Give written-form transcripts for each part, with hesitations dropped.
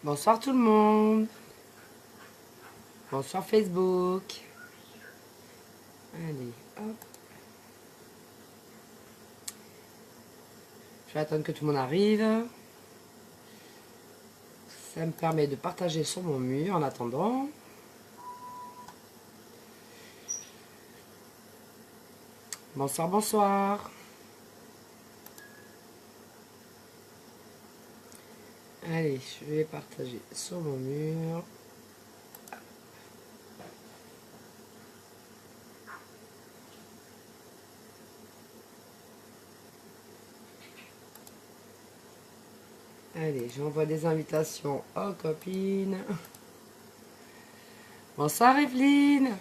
Bonsoir tout le monde. Bonsoir Facebook. Allez, hop. Je vais attendre que tout le monde arrive. Ça me permet de partager sur mon mur en attendant. Bonsoir, bonsoir. Allez, je vais partager sur mon mur. Allez, j'envoie des invitations aux copines. Bonsoir Evelyne.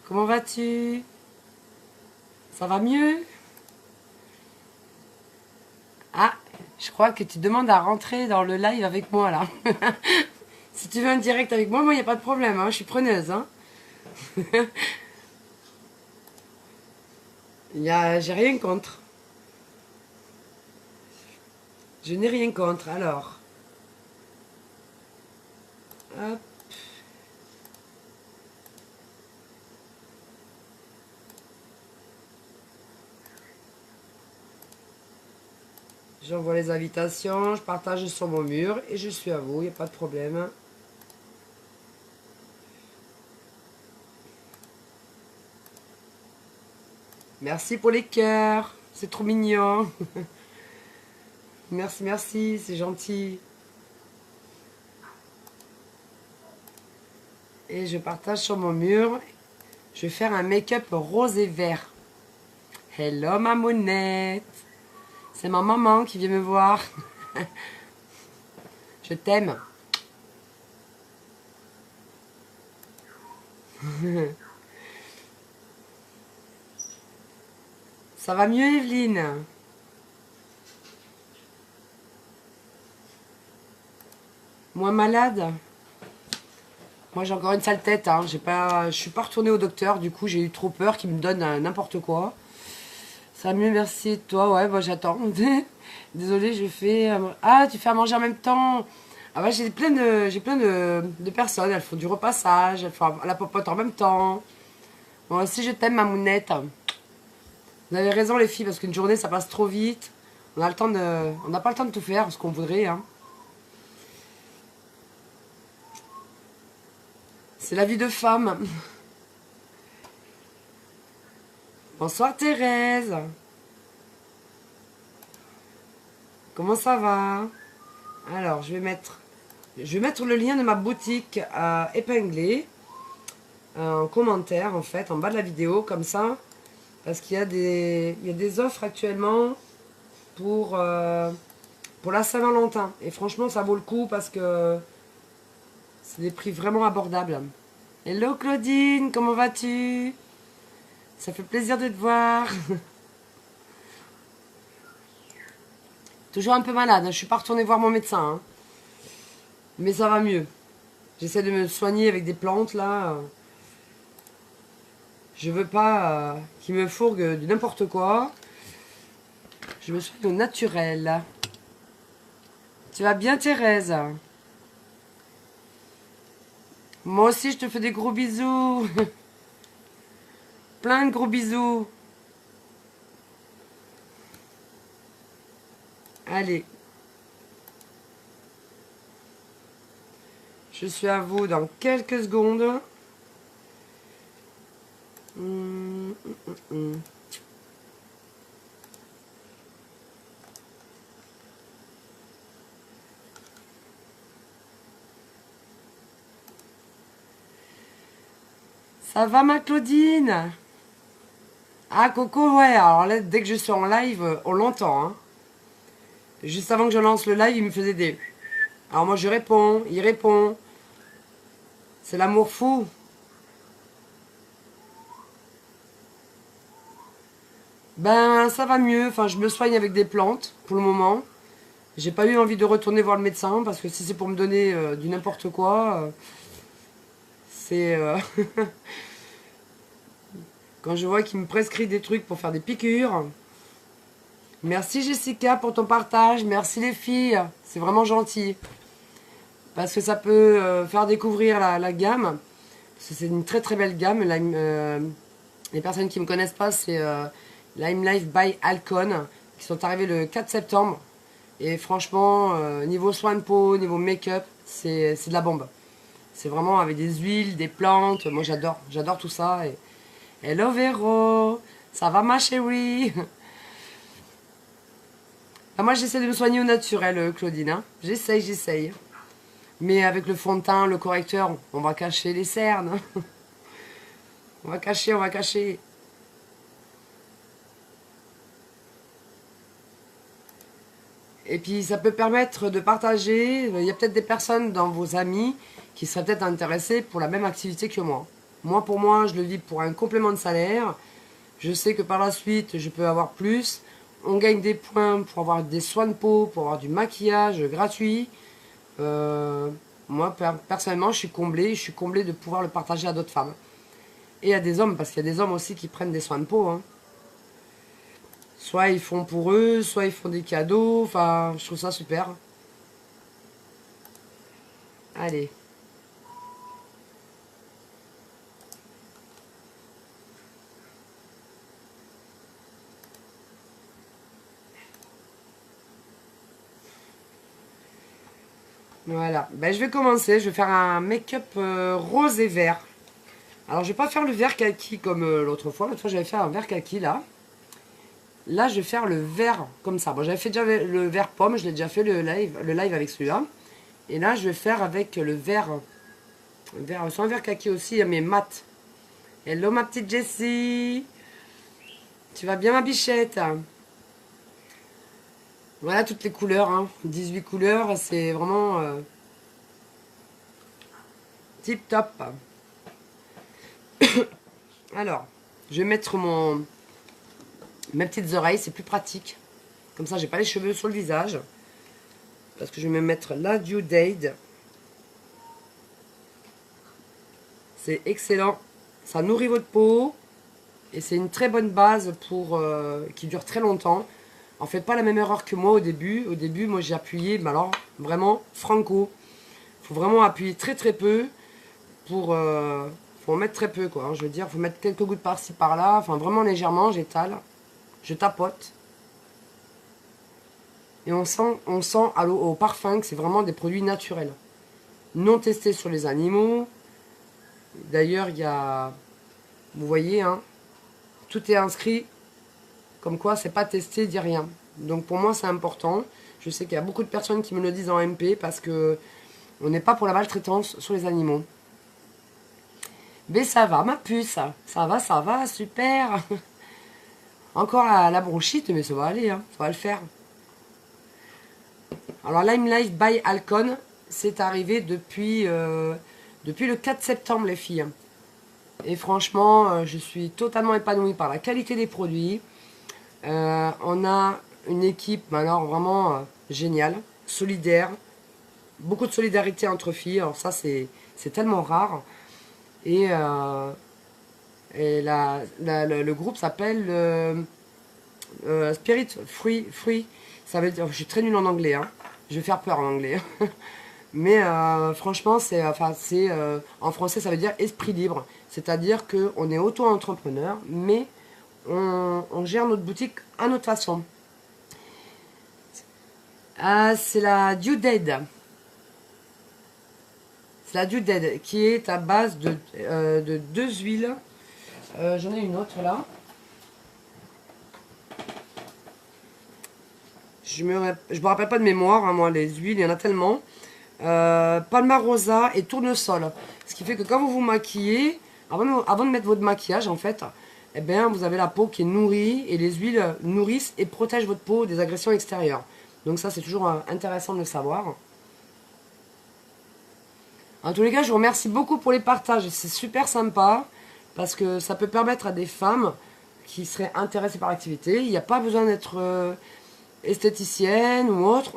Comment vas-tu? Ça va mieux? Ah, je crois que tu demandes à rentrer dans le live avec moi là. Si tu veux un direct avec moi, il n'y a pas de problème, hein, je suis preneuse. Hein. J'ai rien contre. Je n'ai rien contre, alors. Hop. J'envoie les invitations, je partage sur mon mur et je suis à vous, il n'y a pas de problème. Merci pour les cœurs, c'est trop mignon. Merci, merci, c'est gentil. Et je partage sur mon mur. Je vais faire un make-up rose et vert. Hello ma mounette. C'est ma maman qui vient me voir. Je t'aime. Ça va mieux Evelyne? Moins malade? Moi j'ai encore une sale tête, hein. Je suis pas retournée au docteur, du coup j'ai eu trop peur qu'il me donne n'importe quoi. Ça va mieux, merci. Toi, ouais, moi j'attends. Désolée, je fais... Ah, tu fais à manger en même temps. Ah ouais, j'ai plein de personnes, elles font du repassage, elles font la popote en même temps. Moi aussi je t'aime ma mounette. Vous avez raison les filles, parce qu'une journée ça passe trop vite. On n'a pas le temps de tout faire, ce qu'on voudrait, hein. C'est la vie de femme. Bonsoir Thérèse. Comment ça va? Alors, je vais mettre le lien de ma boutique épinglé en commentaire, en fait, en bas de la vidéo, comme ça. Parce qu'il y a des offres actuellement pour la Saint-Valentin. Et franchement, ça vaut le coup parce que c'est des prix vraiment abordables. Hello Claudine, comment vas-tu? Ça fait plaisir de te voir. Toujours un peu malade, je suis pas retournée voir mon médecin. Hein. Mais ça va mieux. J'essaie de me soigner avec des plantes là. Je veux pas qu'il me fourgue du n'importe quoi. Je me soigne au naturel. Tu vas bien Thérèse? Moi aussi je te fais des gros bisous. Plein de gros bisous. Allez. Je suis à vous dans quelques secondes. Ça va ma Claudine? Ah Coco, ouais, alors là, dès que je suis en live, on l'entend. Hein. Juste avant que je lance le live, il me faisait des... Alors moi je réponds, il répond. C'est l'amour fou. Ben ça va mieux, enfin je me soigne avec des plantes pour le moment. J'ai pas eu envie de retourner voir le médecin parce que si c'est pour me donner du n'importe quoi, c'est... Quand je vois qu'il me prescrit des trucs pour faire des piqûres. Merci Jessica pour ton partage, merci les filles, c'est vraiment gentil. parce que ça peut faire découvrir la gamme. Parce que c'est une très très belle gamme. Les personnes qui ne me connaissent pas, c'est Lime Life by Alcon, qui sont arrivés le 4 septembre. Et franchement, niveau soin de peau, niveau make-up, c'est de la bombe. C'est vraiment avec des huiles, des plantes. Moi j'adore tout ça. Et hello Véro, ça va ma chérie? Ah, moi j'essaie de me soigner au naturel, Claudine. Hein. J'essaye. Mais avec le fond de teint, le correcteur, on va cacher les cernes. On va cacher. Et puis ça peut permettre de partager. Il y a peut-être des personnes dans vos amis qui seraient peut-être intéressées pour la même activité que moi. Moi, pour moi, je le vis pour un complément de salaire. Je sais que par la suite, je peux avoir plus. On gagne des points pour avoir des soins de peau, pour avoir du maquillage gratuit. Moi, personnellement, je suis comblée de pouvoir le partager à d'autres femmes. Et à des hommes, parce qu'il y a des hommes aussi qui prennent des soins de peau. Hein. Soit ils font pour eux, soit ils font des cadeaux. Enfin, je trouve ça super. Allez. Voilà, ben, je vais commencer, je vais faire un make-up rose et vert. Alors je vais pas faire le vert kaki comme l'autre fois j'avais fait un vert kaki là. Là je vais faire le vert comme ça. Bon j'avais fait déjà le vert pomme, je l'ai déjà fait le live avec celui-là. Et là je vais faire avec le vert, soit un vert kaki aussi, mais mat. Hello ma petite Jessie. Tu vas bien ma bichette? Voilà toutes les couleurs, hein. 18 couleurs, c'est vraiment tip top. Alors, je vais mettre mes petites oreilles, c'est plus pratique. Comme ça, j'ai pas les cheveux sur le visage. Parce que je vais me mettre la Dew Date. C'est excellent. Ça nourrit votre peau. Et c'est une très bonne base pour qui dure très longtemps. En faites pas la même erreur que moi au début. Au début, moi j'ai appuyé, mais alors vraiment franco. Il faut vraiment appuyer très très peu pour... faut en mettre très peu quoi. Hein, je veux dire, faut mettre quelques gouttes par-ci par-là. Enfin vraiment légèrement, j'étale. Je tapote. Et on sent au parfum que c'est vraiment des produits naturels. Non testés sur les animaux. D'ailleurs, il y a... Vous voyez, hein, tout est inscrit. Comme quoi, c'est pas testé, dit rien. Donc pour moi, c'est important. Je sais qu'il y a beaucoup de personnes qui me le disent en MP parce que on n'est pas pour la maltraitance sur les animaux. Mais ça va, ma puce. Ça va, super. Encore la bronchite, mais ça va aller, hein, ça va le faire. Alors, Lime Life by Alcon, c'est arrivé depuis le 4 septembre, les filles. Et franchement, je suis totalement épanouie par la qualité des produits. On a une équipe, alors vraiment géniale, solidaire. Beaucoup de solidarité entre filles. Alors ça, c'est tellement rare. Et le groupe s'appelle Spirit Free. Ça veut dire, je suis très nulle en anglais. Hein. Je vais faire peur en anglais. Mais franchement, en français, ça veut dire esprit libre. C'est-à-dire qu'on est auto-entrepreneur, mais on gère notre boutique à notre façon. C'est la Dew Date. C'est la Dew Date qui est à base de 2 huiles. J'en ai une autre là. Je me rappelle pas de mémoire, hein, moi, les huiles, il y en a tellement. Palmarosa et tournesol. Ce qui fait que quand vous vous maquillez, avant de mettre votre maquillage, en fait, eh bien, vous avez la peau qui est nourrie et les huiles nourrissent et protègent votre peau des agressions extérieures. Donc ça, c'est toujours intéressant de le savoir. En tous les cas, je vous remercie beaucoup pour les partages. C'est super sympa parce que ça peut permettre à des femmes qui seraient intéressées par l'activité. Il n'y a pas besoin d'être esthéticienne ou autre.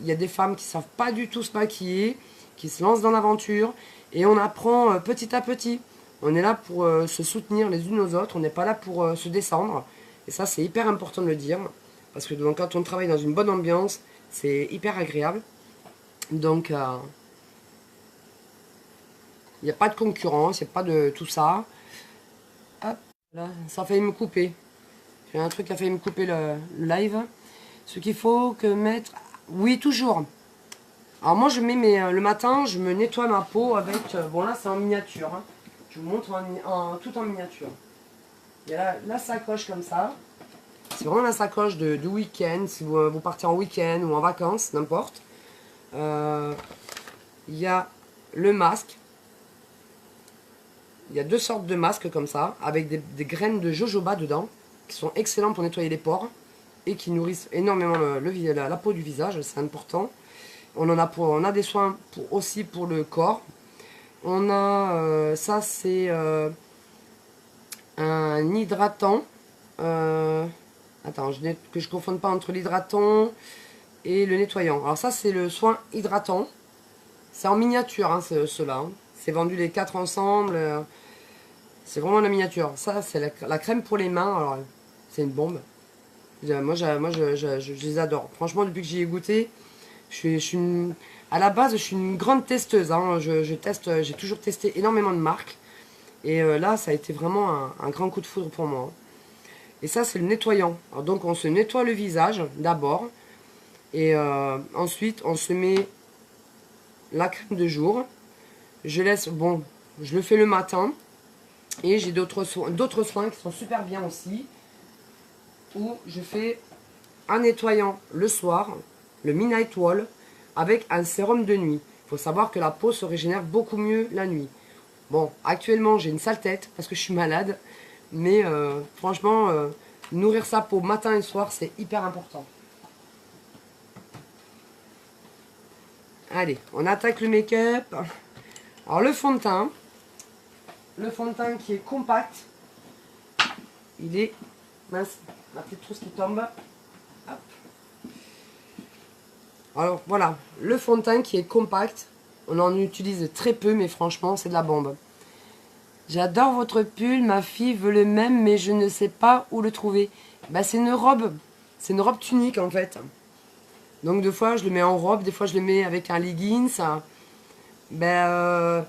Il y a des femmes qui ne savent pas du tout se maquiller, qui se lancent dans l'aventure et on apprend petit à petit. On est là pour se soutenir les unes aux autres, on n'est pas là pour se descendre. Et ça, c'est hyper important de le dire. Parce que quand on travaille dans une bonne ambiance, c'est hyper agréable. Donc, Il n'y a pas de concurrence, il n'y a pas de tout ça. Hop, là, ça a failli me couper. J'ai un truc qui a failli me couper le live. Ce qu'il faut que mettre... Oui, toujours. Alors moi, je mets le matin, je me nettoie ma peau avec... bon, là, c'est en miniature. Hein. Je vous montre tout en miniature. Il y a la sacoche comme ça. C'est vraiment la sacoche du week-end, si vous partez en week-end ou en vacances, n'importe. Il y a le masque. Il y a 2 sortes de masques comme ça, avec des graines de jojoba dedans, qui sont excellents pour nettoyer les pores et qui nourrissent énormément la peau du visage, c'est important. On a des soins aussi pour le corps. On a, ça c'est un hydratant. Attends, que je ne confonde pas entre l'hydratant et le nettoyant. Alors ça, c'est le soin hydratant. C'est en miniature, hein, ceux-là. Hein. C'est vendu les 4 ensemble. C'est vraiment la miniature. Ça, c'est la crème pour les mains. Alors, c'est une bombe. Moi, je les adore. Franchement, depuis que j'y ai goûté, à la base, je suis une grande testeuse. Hein. J'ai toujours testé énormément de marques. Et là, ça a été vraiment un grand coup de foudre pour moi. Et ça, c'est le nettoyant. Alors, donc, on se nettoie le visage d'abord. Et ensuite, on se met la crème de jour. Je laisse... Bon, je le fais le matin. Et j'ai d'autres soins qui sont super bien aussi. Où je fais un nettoyant le soir, le Midnight Wall, avec un sérum de nuit. Il faut savoir que la peau se régénère beaucoup mieux la nuit. Bon, actuellement, j'ai une sale tête parce que je suis malade. Mais franchement, nourrir sa peau matin et soir, c'est hyper important. Allez, on attaque le make-up. Alors le fond de teint. Le fond de teint qui est compact. Il est... Mince, la petite trousse qui tombe. Hop. Alors voilà, le fond de teint qui est compact. On en utilise très peu, mais franchement, c'est de la bombe. J'adore votre pull, ma fille veut le même, mais je ne sais pas où le trouver. Bah, c'est une robe tunique en fait. Donc des fois je le mets en robe, des fois je le mets avec un leggings. Ben,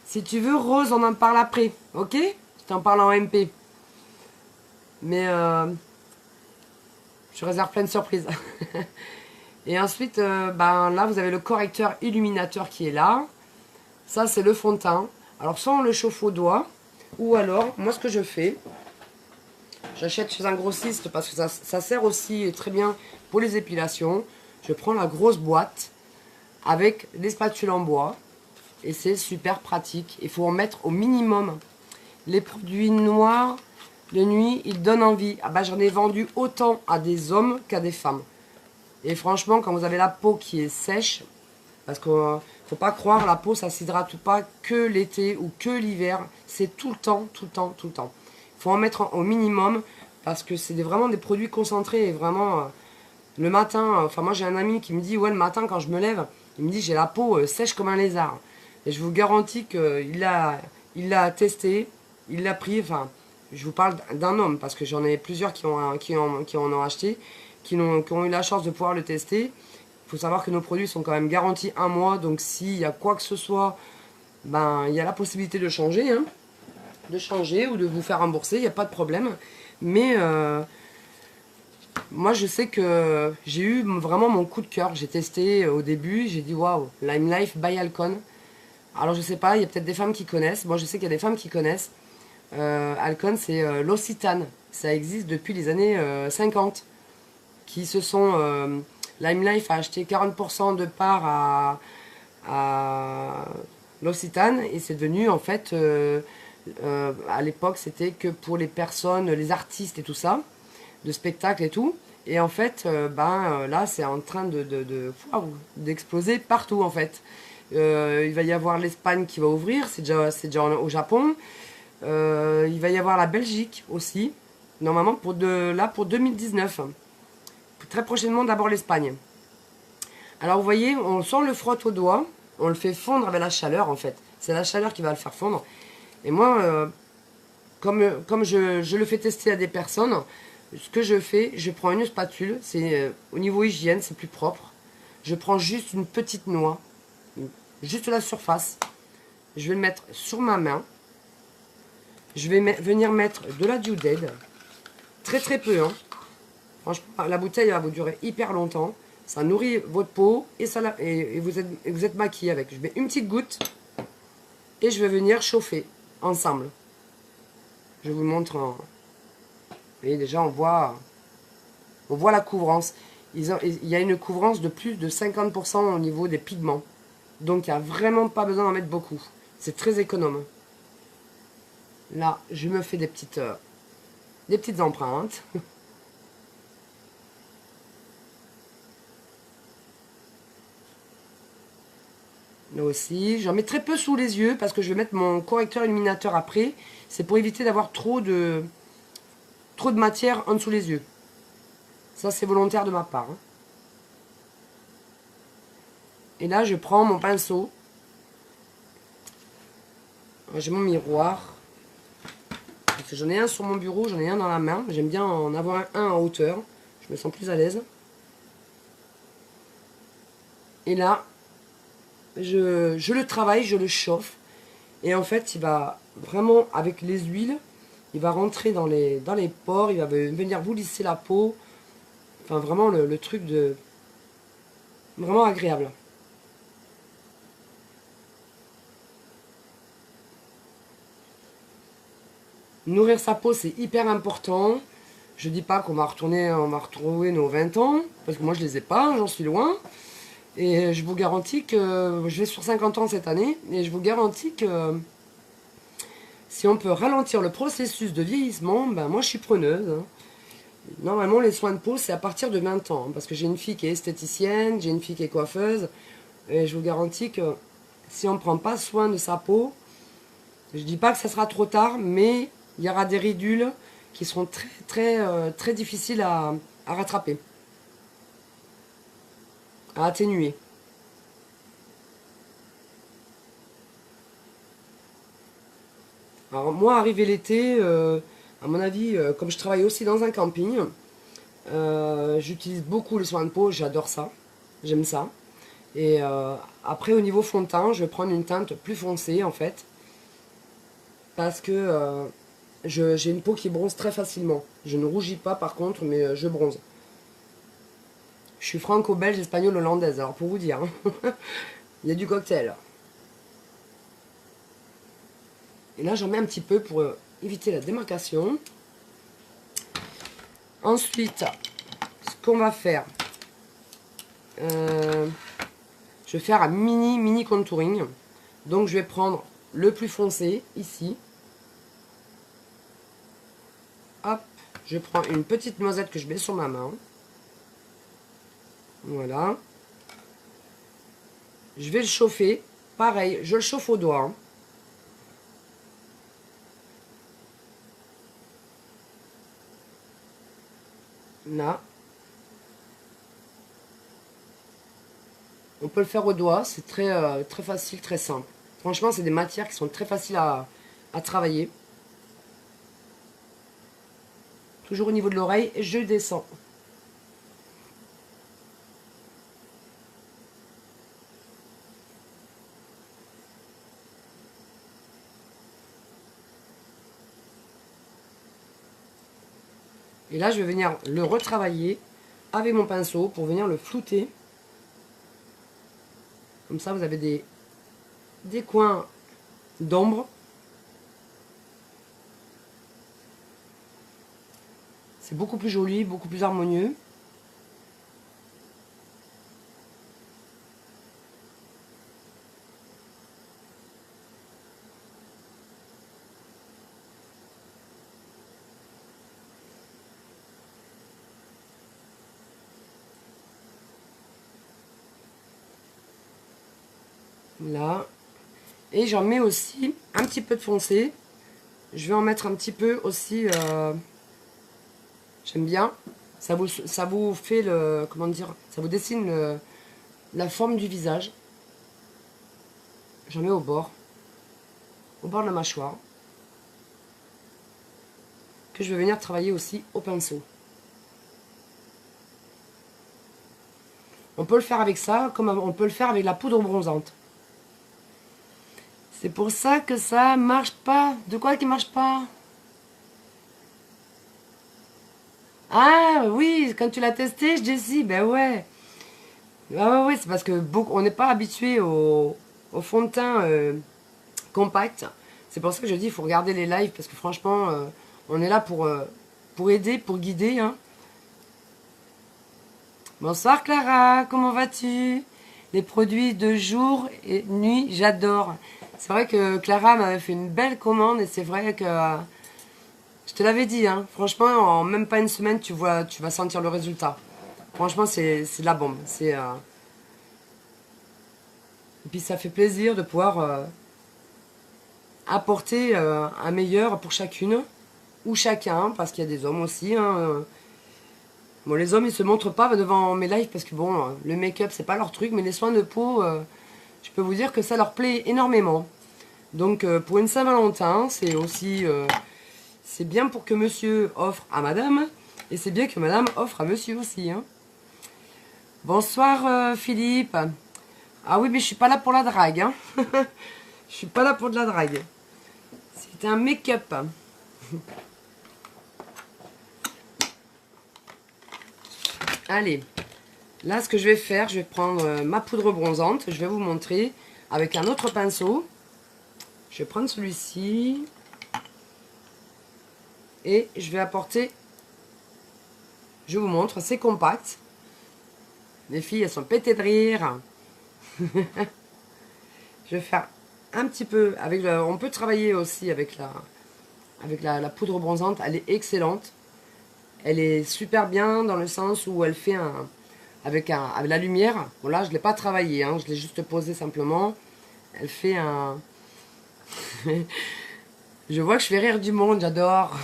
si tu veux, Rose, on en parle après, ok? Je t'en parle en MP. Mais je réserve plein de surprises. Et ensuite, ben, là vous avez le correcteur illuminateur qui est là. Ça c'est le fond de teint. Alors soit on le chauffe au doigt, ou alors, moi ce que je fais, j'achète chez un grossiste parce que ça sert aussi très bien pour les épilations. Je prends la grosse boîte avec des spatules en bois et c'est super pratique. Il faut en mettre au minimum. Les produits noirs de nuit, ils donnent envie. Ah bah, j'en ai vendu autant à des hommes qu'à des femmes. Et franchement, quand vous avez la peau qui est sèche, parce qu'il ne faut pas croire, la peau, ça ne s'hydrate pas que l'été ou que l'hiver. C'est tout le temps, tout le temps, tout le temps. Il faut en mettre au minimum parce que c'est vraiment des produits concentrés. Et vraiment, le matin, enfin moi j'ai un ami qui me dit, ouais, le matin quand je me lève, il me dit, j'ai la peau sèche comme un lézard. Et je vous garantis qu'il l'a testé, il l'a pris, enfin, je vous parle d'un homme parce que j'en ai plusieurs qui en ont acheté, qui ont eu la chance de pouvoir le tester. Il faut savoir que nos produits sont quand même garantis 1 mois, donc s'il y a quoi que ce soit, ben il y a la possibilité de changer, hein, ou de vous faire rembourser, il n'y a pas de problème. Mais moi je sais que j'ai eu vraiment mon coup de cœur. J'ai testé au début, j'ai dit waouh, Lime Life by Alcon. Alors je sais pas, il y a peut-être des femmes qui connaissent. Moi je sais qu'il y a des femmes qui connaissent. Alcon, c'est l'Occitane. Ça existe depuis les années 50. Qui se sont... Lime Life a acheté 40% de part à l'Occitane et c'est devenu en fait, à l'époque c'était que pour les personnes, les artistes et tout ça, de spectacles et tout. Et en fait, là c'est en train d'exploser partout en fait. Il va y avoir l'Espagne qui va ouvrir, c'est déjà au Japon. Il va y avoir la Belgique aussi, normalement pour 2019. Très prochainement d'abord l'Espagne. Alors vous voyez, on le frotte au doigt, on le fait fondre avec la chaleur en fait. C'est la chaleur qui va le faire fondre. Et moi, comme je le fais tester à des personnes, ce que je fais, je prends une spatule, c'est au niveau hygiène, c'est plus propre. Je prends juste une petite noix, juste la surface. je vais le mettre sur ma main. Je vais venir mettre de la Dew Dead. Très très peu. Hein. Franchement, la bouteille va vous durer hyper longtemps. Ça nourrit votre peau et, et vous êtes maquillé avec. Je mets une petite goutte et je vais venir chauffer ensemble. Je vous montre. Vous voyez, déjà, on voit la couvrance. Il y a une couvrance de plus de 50% au niveau des pigments. Donc, il n'y a vraiment pas besoin d'en mettre beaucoup. C'est très économe. Là, je me fais des petites empreintes. Là aussi, j'en mets très peu sous les yeux parce que je vais mettre mon correcteur illuminateur après. C'est pour éviter d'avoir trop de matière en dessous les yeux. Ça, c'est volontaire de ma part. Hein. Et là, je prends mon pinceau. J'ai mon miroir. J'en ai un sur mon bureau, j'en ai un dans la main. J'aime bien en avoir un en hauteur. Je me sens plus à l'aise. Et là, je le travaille, je le chauffe. Et en fait, il va vraiment, avec les huiles, il va rentrer dans les pores. Il va venir vous lisser la peau. Enfin, vraiment le truc de... Vraiment agréable. Nourrir sa peau, c'est hyper important. Je dis pas qu'on va retrouver nos 20 ans, parce que moi je les ai pas, j'en suis loin. Et je vous garantis que je vais sur 50 ans cette année, et je vous garantis que si on peut ralentir le processus de vieillissement, ben moi je suis preneuse. Hein. Normalement les soins de peau c'est à partir de 20 ans, parce que j'ai une fille qui est esthéticienne, j'ai une fille qui est coiffeuse, et je vous garantis que si on ne prend pas soin de sa peau, je dis pas que ça sera trop tard, mais il y aura des ridules qui seront très difficiles à rattraper, à atténuer. Alors moi, arrivé l'été, à mon avis, comme je travaille aussi dans un camping, j'utilise beaucoup les soins de peau, j'adore ça, j'aime ça. Et après, au niveau fond de teint, je vais prendre une teinte plus foncée en fait, parce que j'ai une peau qui bronze très facilement. Je ne rougis pas par contre, mais je bronze. Je suis franco-belge, espagnole, hollandaise, alors pour vous dire. Hein. Il y a du cocktail. Et là, j'en mets un petit peu pour éviter la démarcation. Ensuite, ce qu'on va faire, je vais faire un mini contouring. Donc, je vais prendre le plus foncé, ici. Hop, je prends une petite noisette que je mets sur ma main. Voilà. Je vais le chauffer. Pareil, je le chauffe au doigt. Hein. Là. On peut le faire au doigt, c'est très facile, très simple. Franchement, c'est des matières qui sont très faciles à travailler. Toujours au niveau de l'oreille, je descends. Et là, je vais venir le retravailler avec mon pinceau pour venir le flouter. Comme ça, vous avez des coins d'ombre. C'est beaucoup plus joli, beaucoup plus harmonieux. Là. Et j'en mets aussi un petit peu de foncé. Je vais en mettre un petit peu aussi. J'aime bien. Ça vous fait le. Comment dire? Ça vous dessine la forme du visage. J'en mets au bord. Au bord de la mâchoire. Que je vais venir travailler aussi au pinceau. On peut le faire avec ça, comme on peut le faire avec la poudre bronzante. C'est pour ça que ça marche pas. De quoi qui marche pas? Ah oui, quand tu l'as testé, je dis ben ouais. Ah ouais, ouais, c'est parce que on n'est pas habitué au fond de teint compact. C'est pour ça que je dis il faut regarder les lives parce que franchement, on est là pour aider, pour guider. Hein. Bonsoir Clara, comment vas-tu? Les produits de jour et nuit, j'adore. C'est vrai que Clara m'avait fait une belle commande et c'est vrai que je te l'avais dit, hein, franchement, en même pas une semaine, tu vas sentir le résultat. Franchement, c'est de la bombe. Et puis ça fait plaisir de pouvoir apporter un meilleur pour chacune ou chacun, parce qu'il y a des hommes aussi. Hein. Bon, les hommes, ils se montrent pas devant mes lives parce que bon, le make-up, c'est pas leur truc, mais les soins de peau, je peux vous dire que ça leur plaît énormément. Donc, pour une Saint-Valentin, c'est aussi, c'est bien pour que monsieur offre à madame, et c'est bien que madame offre à monsieur aussi. Hein. Bonsoir Philippe. Ah oui, mais je suis pas là pour la drague. Hein. Je suis pas là pour de la drague. C'est un make-up. Allez, là ce que je vais faire, je vais prendre ma poudre bronzante. Je vais vous montrer avec un autre pinceau. Je vais prendre celui-ci. Et je vais apporter, je vous montre, c'est compact. Les filles, elles sont pétées de rire. Je vais faire un petit peu, on peut travailler aussi avec la poudre bronzante, elle est excellente. Elle est super bien dans le sens où elle fait avec la lumière. Bon là, je ne l'ai pas travaillé, hein, je l'ai juste posé simplement. Elle fait un... Je vois que je fais rire du monde, j'adore.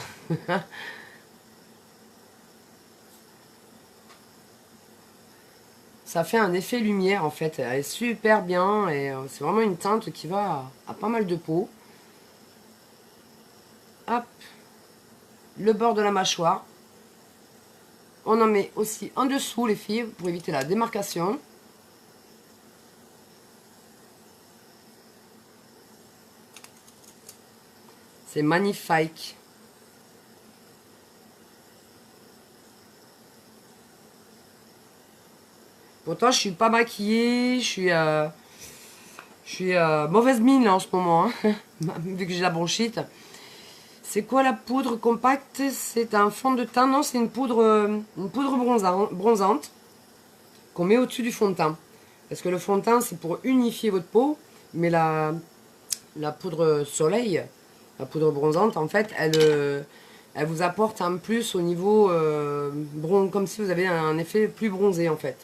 Ça fait un effet lumière en fait, elle est super bien et c'est vraiment une teinte qui va à pas mal de peau. Hop, le bord de la mâchoire. On en met aussi en dessous les filles pour éviter la démarcation. C'est magnifique. Pourtant, je suis pas maquillée, je suis mauvaise mine là en ce moment, hein, vu que j'ai la bronchite. C'est quoi la poudre compacte? C'est un fond de teint, non, c'est une poudre bronzante qu'on met au-dessus du fond de teint. Parce que le fond de teint, c'est pour unifier votre peau, mais la poudre soleil, la poudre bronzante, en fait, elle vous apporte un plus au niveau comme si vous avez un effet plus bronzé, en fait.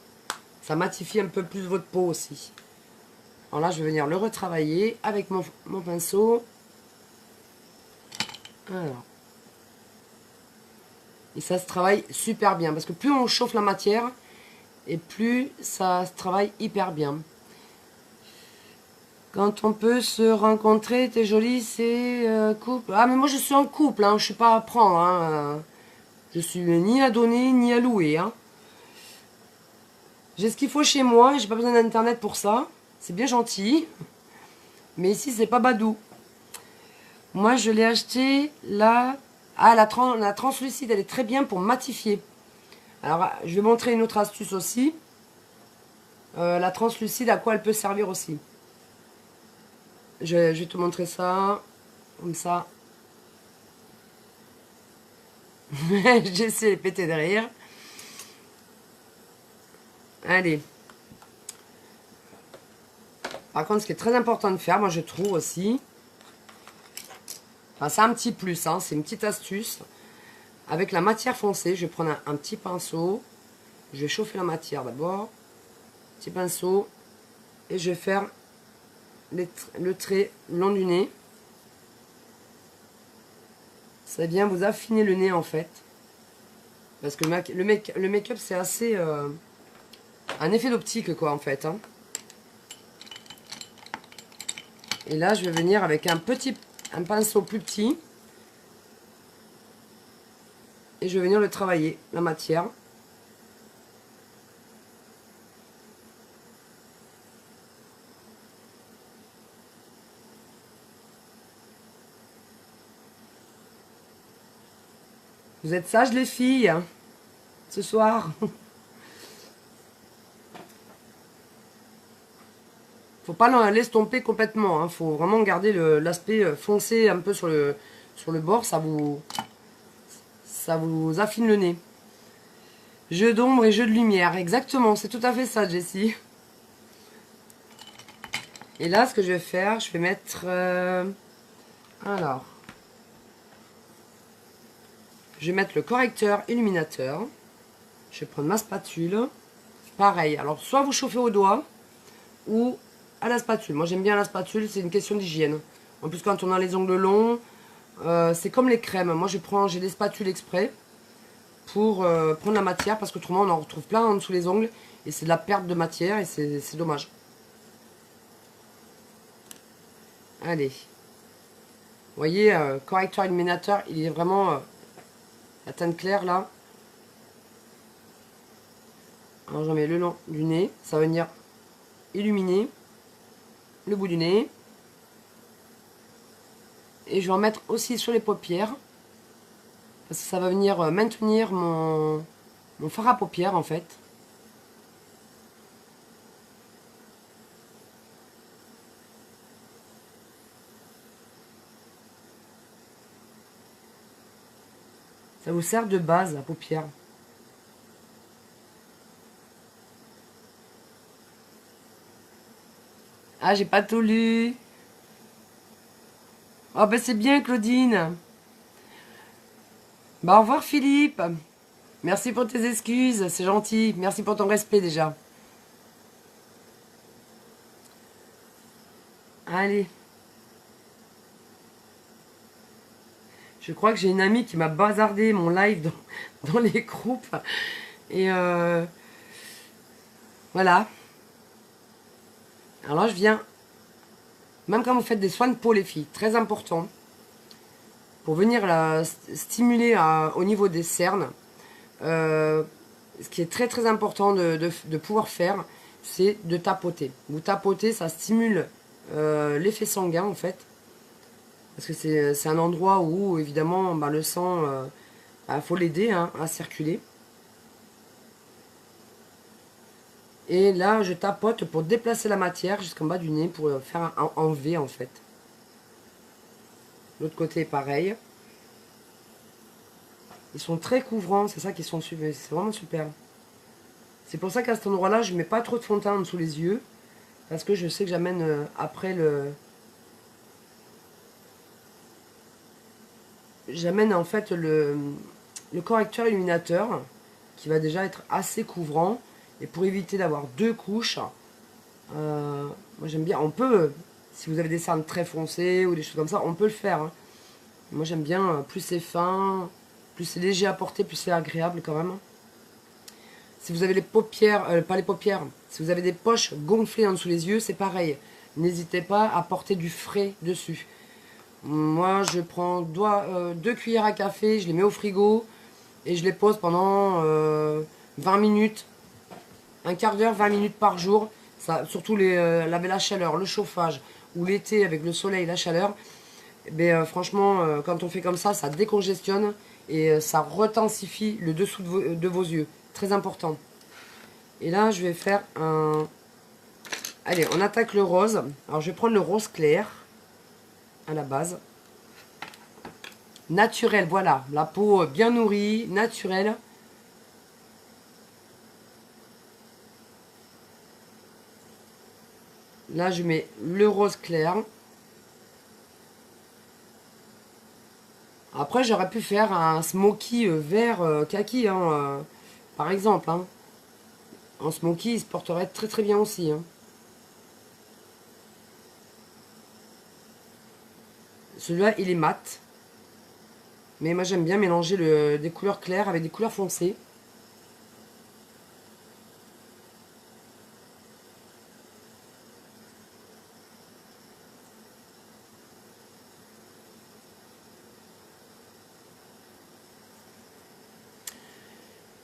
Ça matifie un peu plus votre peau aussi. Alors là, je vais venir le retravailler avec mon pinceau. Alors. Et ça se travaille super bien. Parce que plus on chauffe la matière, et plus ça se travaille hyper bien. Quand on peut se rencontrer, t'es jolie, c'est couple. Ah, mais moi, je suis en couple, hein, je suis pas à prendre. Hein. Je suis ni à donner, ni à louer. Hein. J'ai ce qu'il faut chez moi, j'ai pas besoin d'internet pour ça. C'est bien gentil. Mais ici, c'est pas Badou. Moi, je l'ai acheté là. Ah, la translucide, elle est très bien pour matifier. Alors, je vais montrer une autre astuce aussi. La translucide, à quoi elle peut servir aussi. Je vais te montrer ça. Comme ça. J'essaie de péter de rire. Allez. Par contre, ce qui est très important de faire, moi je trouve aussi, enfin, c'est un petit plus, hein, c'est une petite astuce. Avec la matière foncée, je vais prendre un petit pinceau. Je vais chauffer la matière d'abord. Petit pinceau. Et je vais faire le trait le long du nez. Ça vient vous affiner le nez en fait. Parce que le make-up c'est assez... un effet d'optique quoi en fait. Hein. Et là je vais venir avec un pinceau plus petit. Et je vais venir le travailler, la matière. Vous êtes sages les filles, hein, ce soir. Faut pas l'estomper complètement, hein. Faut vraiment garder l'aspect foncé un peu sur le bord, ça vous affine le nez. Jeu d'ombre et jeu de lumière, exactement, c'est tout à fait ça, Jessie. Et là, ce que je vais faire, je vais mettre... alors... Je vais mettre le correcteur illuminateur. Je vais prendre ma spatule. Pareil, alors soit vous chauffez au doigt, ou à la spatule. Moi, j'aime bien la spatule, c'est une question d'hygiène. En plus, quand on a les ongles longs, c'est comme les crèmes. Moi, j'ai des spatules exprès pour prendre la matière, parce qu'autrement, on en retrouve plein en dessous les ongles, et c'est de la perte de matière, et c'est dommage. Allez. Vous voyez, correcteur illuminateur, il est vraiment la teinte claire là. Alors j'en mets le long du nez, ça va venir illuminer le bout du nez. Et je vais en mettre aussi sur les paupières, parce que ça va venir maintenir mon fard à paupières en fait. Ça vous sert de base à paupières. Ah, j'ai pas tout lu. Oh, ben c'est bien, Claudine. Bah, au revoir, Philippe. Merci pour tes excuses, c'est gentil. Merci pour ton respect, déjà. Allez. Je crois que j'ai une amie qui m'a bazardé mon live dans les groupes. Et voilà. Alors là, je viens, même quand vous faites des soins de peau, les filles, très important, pour venir la stimuler au niveau des cernes, ce qui est très très important de pouvoir faire, c'est de tapoter. Vous tapotez, ça stimule l'effet sanguin en fait, parce que c'est un endroit où évidemment bah, le sang, faut l'aider hein, à circuler. Et là, je tapote pour déplacer la matière jusqu'en bas du nez pour faire un V en fait. L'autre côté est pareil. Ils sont très couvrants, c'est ça qui sont super, c'est vraiment super. C'est pour ça qu'à cet endroit-là, je ne mets pas trop de fond de teint en dessous les yeux. Parce que je sais que j'amène après le... J'amène en fait le correcteur illuminateur qui va déjà être assez couvrant. Et pour éviter d'avoir deux couches, moi j'aime bien, on peut, si vous avez des cernes très foncées ou des choses comme ça, on peut le faire. Hein. Moi j'aime bien, plus c'est fin, plus c'est léger à porter, plus c'est agréable quand même. Si vous avez les paupières, pas les paupières, si vous avez des poches gonflées en dessous les yeux, c'est pareil. N'hésitez pas à porter du frais dessus. Moi je prends 2 cuillères à café, je les mets au frigo et je les pose pendant 20 minutes. Un quart d'heure, 20 minutes par jour, ça, surtout laver la chaleur, le chauffage, ou l'été avec le soleil, la chaleur, franchement, quand on fait comme ça, ça décongestionne et ça retensifie le dessous de vos yeux. Très important. Et là, je vais faire un... Allez, on attaque le rose. Alors, je vais prendre le rose clair, à la base. Naturel, voilà. La peau bien nourrie, naturelle. Là, je mets le rose clair. Après, j'aurais pu faire un smoky vert kaki, hein, par exemple. Hein. En smoky, il se porterait très très bien aussi. Hein. Celui-là, il est mat. Mais moi, j'aime bien mélanger des couleurs claires avec des couleurs foncées.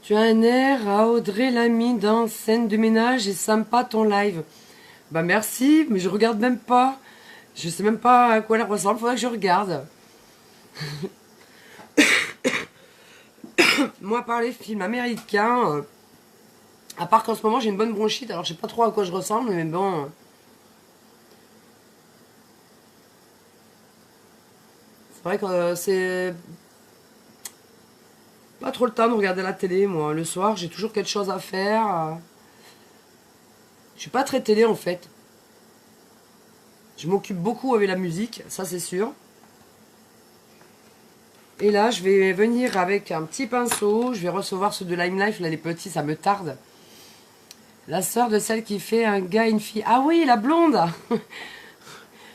Tu as un air à Audrey Lamy dans Scène de ménage et sympa ton live. Bah merci, mais je regarde même pas. Je sais même pas à quoi elle ressemble, faudrait que je regarde. Moi, par les films américains, à part qu'en ce moment j'ai une bonne bronchite, alors je sais pas trop à quoi je ressemble, mais bon. C'est vrai que c'est pas trop le temps de regarder la télé, moi. Le soir, j'ai toujours quelque chose à faire. Je suis pas très télé en fait. Je m'occupe beaucoup avec la musique, ça c'est sûr. Et là, je vais venir avec un petit pinceau. Je vais recevoir ceux de Lime Life, là les petits, ça me tarde. La sœur de celle qui fait un gars et une fille. Ah oui, la blonde.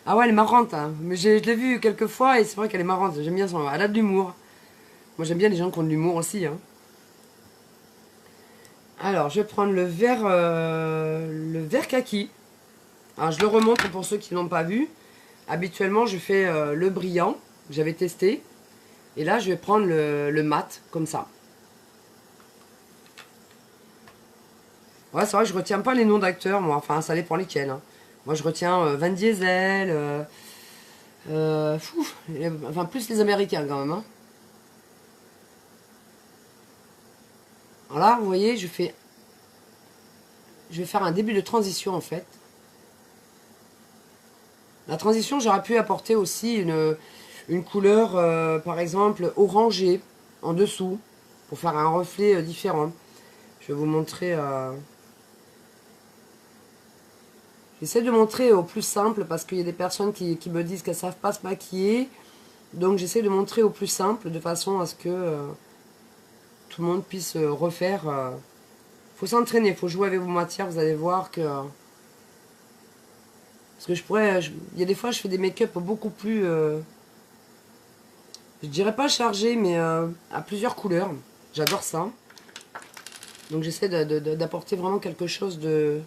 Ah ouais, elle est marrante. Hein. Mais je l'ai vue quelques fois et c'est vrai qu'elle est marrante. J'aime bien son... Elle a de l'humour. Moi, j'aime bien les gens qui ont de l'humour aussi. Hein. Alors, je vais prendre le vert kaki. Alors, je le remonte pour ceux qui ne l'ont pas vu. Habituellement, je fais le brillant. J'avais testé. Et là, je vais prendre le mat, comme ça. Ouais, c'est vrai que je retiens pas les noms d'acteurs, moi. Enfin, ça dépend lesquels. Hein. Moi, je retiens Vin Diesel. Enfin, plus les Américains, quand même. Hein. Alors là, vous voyez, je vais faire un début de transition, en fait. La transition, j'aurais pu apporter aussi une couleur, par exemple, orangée, en dessous, pour faire un reflet différent. Je vais vous montrer... J'essaie de montrer au plus simple, parce qu'il y a des personnes qui me disent qu'elles ne savent pas se maquiller. Donc j'essaie de montrer au plus simple, de façon à ce que tout le monde puisse refaire... faut s'entraîner, il faut jouer avec vos matières, vous allez voir que... Parce que je pourrais... Il y a des fois, je fais des make-up beaucoup plus... je dirais pas chargé, mais à plusieurs couleurs. J'adore ça. Donc j'essaie d'apporter vraiment quelque chose de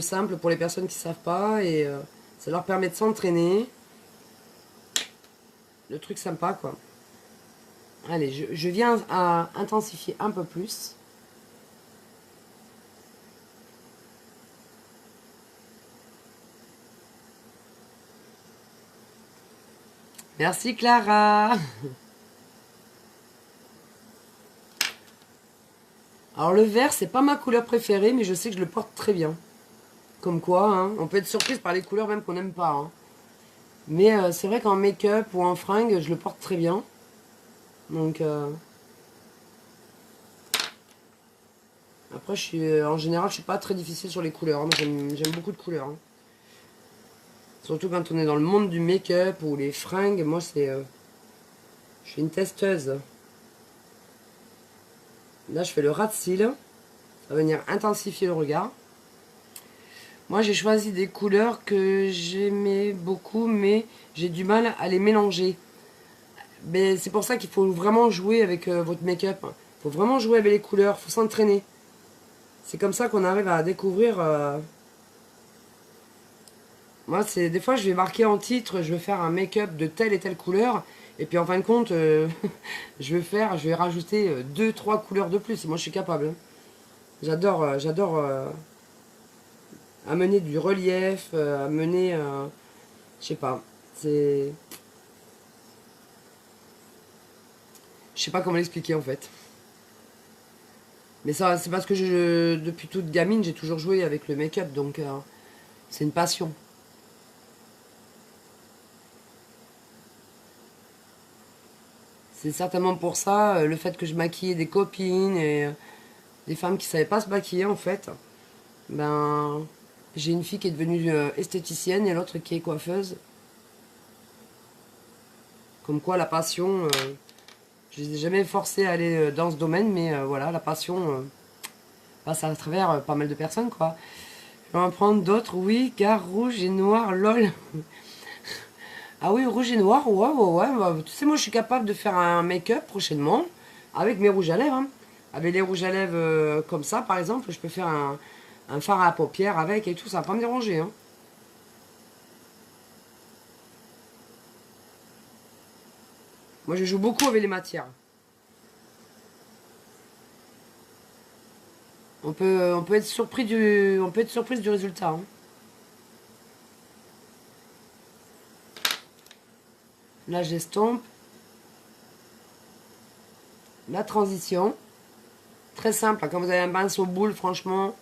simple pour les personnes qui ne savent pas. Et ça leur permet de s'entraîner. Le truc sympa, quoi. Allez, je viens à intensifier un peu plus. Merci Clara. Alors le vert, c'est pas ma couleur préférée, mais je sais que je le porte très bien. Comme quoi, hein, on peut être surprise par les couleurs même qu'on n'aime pas. Hein. Mais c'est vrai qu'en make-up ou en fringue, je le porte très bien. Donc après, en général, je suis pas très difficile sur les couleurs. Hein. J'aime beaucoup de couleurs. Hein. Surtout quand on est dans le monde du make-up ou les fringues. Moi, je suis une testeuse. Là, je fais le ras de cils. Ça va venir intensifier le regard. Moi, j'ai choisi des couleurs que j'aimais beaucoup, mais j'ai du mal à les mélanger. Mais c'est pour ça qu'il faut vraiment jouer avec votre make-up. Il faut vraiment jouer avec les couleurs, il faut s'entraîner. C'est comme ça qu'on arrive à découvrir... Moi, des fois, je vais marquer en titre, je vais faire un make-up de telle et telle couleur. Et puis, en fin de compte, je vais rajouter 2-3 couleurs de plus. Moi, je suis capable. Hein. J'adore amener du relief, amener... je sais pas. Je sais pas comment l'expliquer, en fait. Mais ça, c'est parce que depuis toute gamine, j'ai toujours joué avec le make-up. Donc, c'est une passion. C'est certainement pour ça, le fait que je maquillais des copines et des femmes qui ne savaient pas se maquiller en fait. Ben, j'ai une fille qui est devenue esthéticienne et l'autre qui est coiffeuse. Comme quoi la passion, je ne les ai jamais forcées à aller dans ce domaine, mais voilà, la passion passe à travers pas mal de personnes quoi. Je vais en prendre d'autres, oui, car rouge et noir, lol. Ah oui, rouge et noir, ouais. Bah, tu sais, moi, je suis capable de faire un make-up prochainement avec mes rouges à lèvres. Hein. Avec les rouges à lèvres comme ça, par exemple, je peux faire un fard à paupières avec et tout, ça va pas me déranger. Hein. Moi, je joue beaucoup avec les matières. On peut être surpris on peut être surprise du résultat. Hein. Là, j'estompe. la transition. Très simple, quand vous avez un pinceau boule, franchement.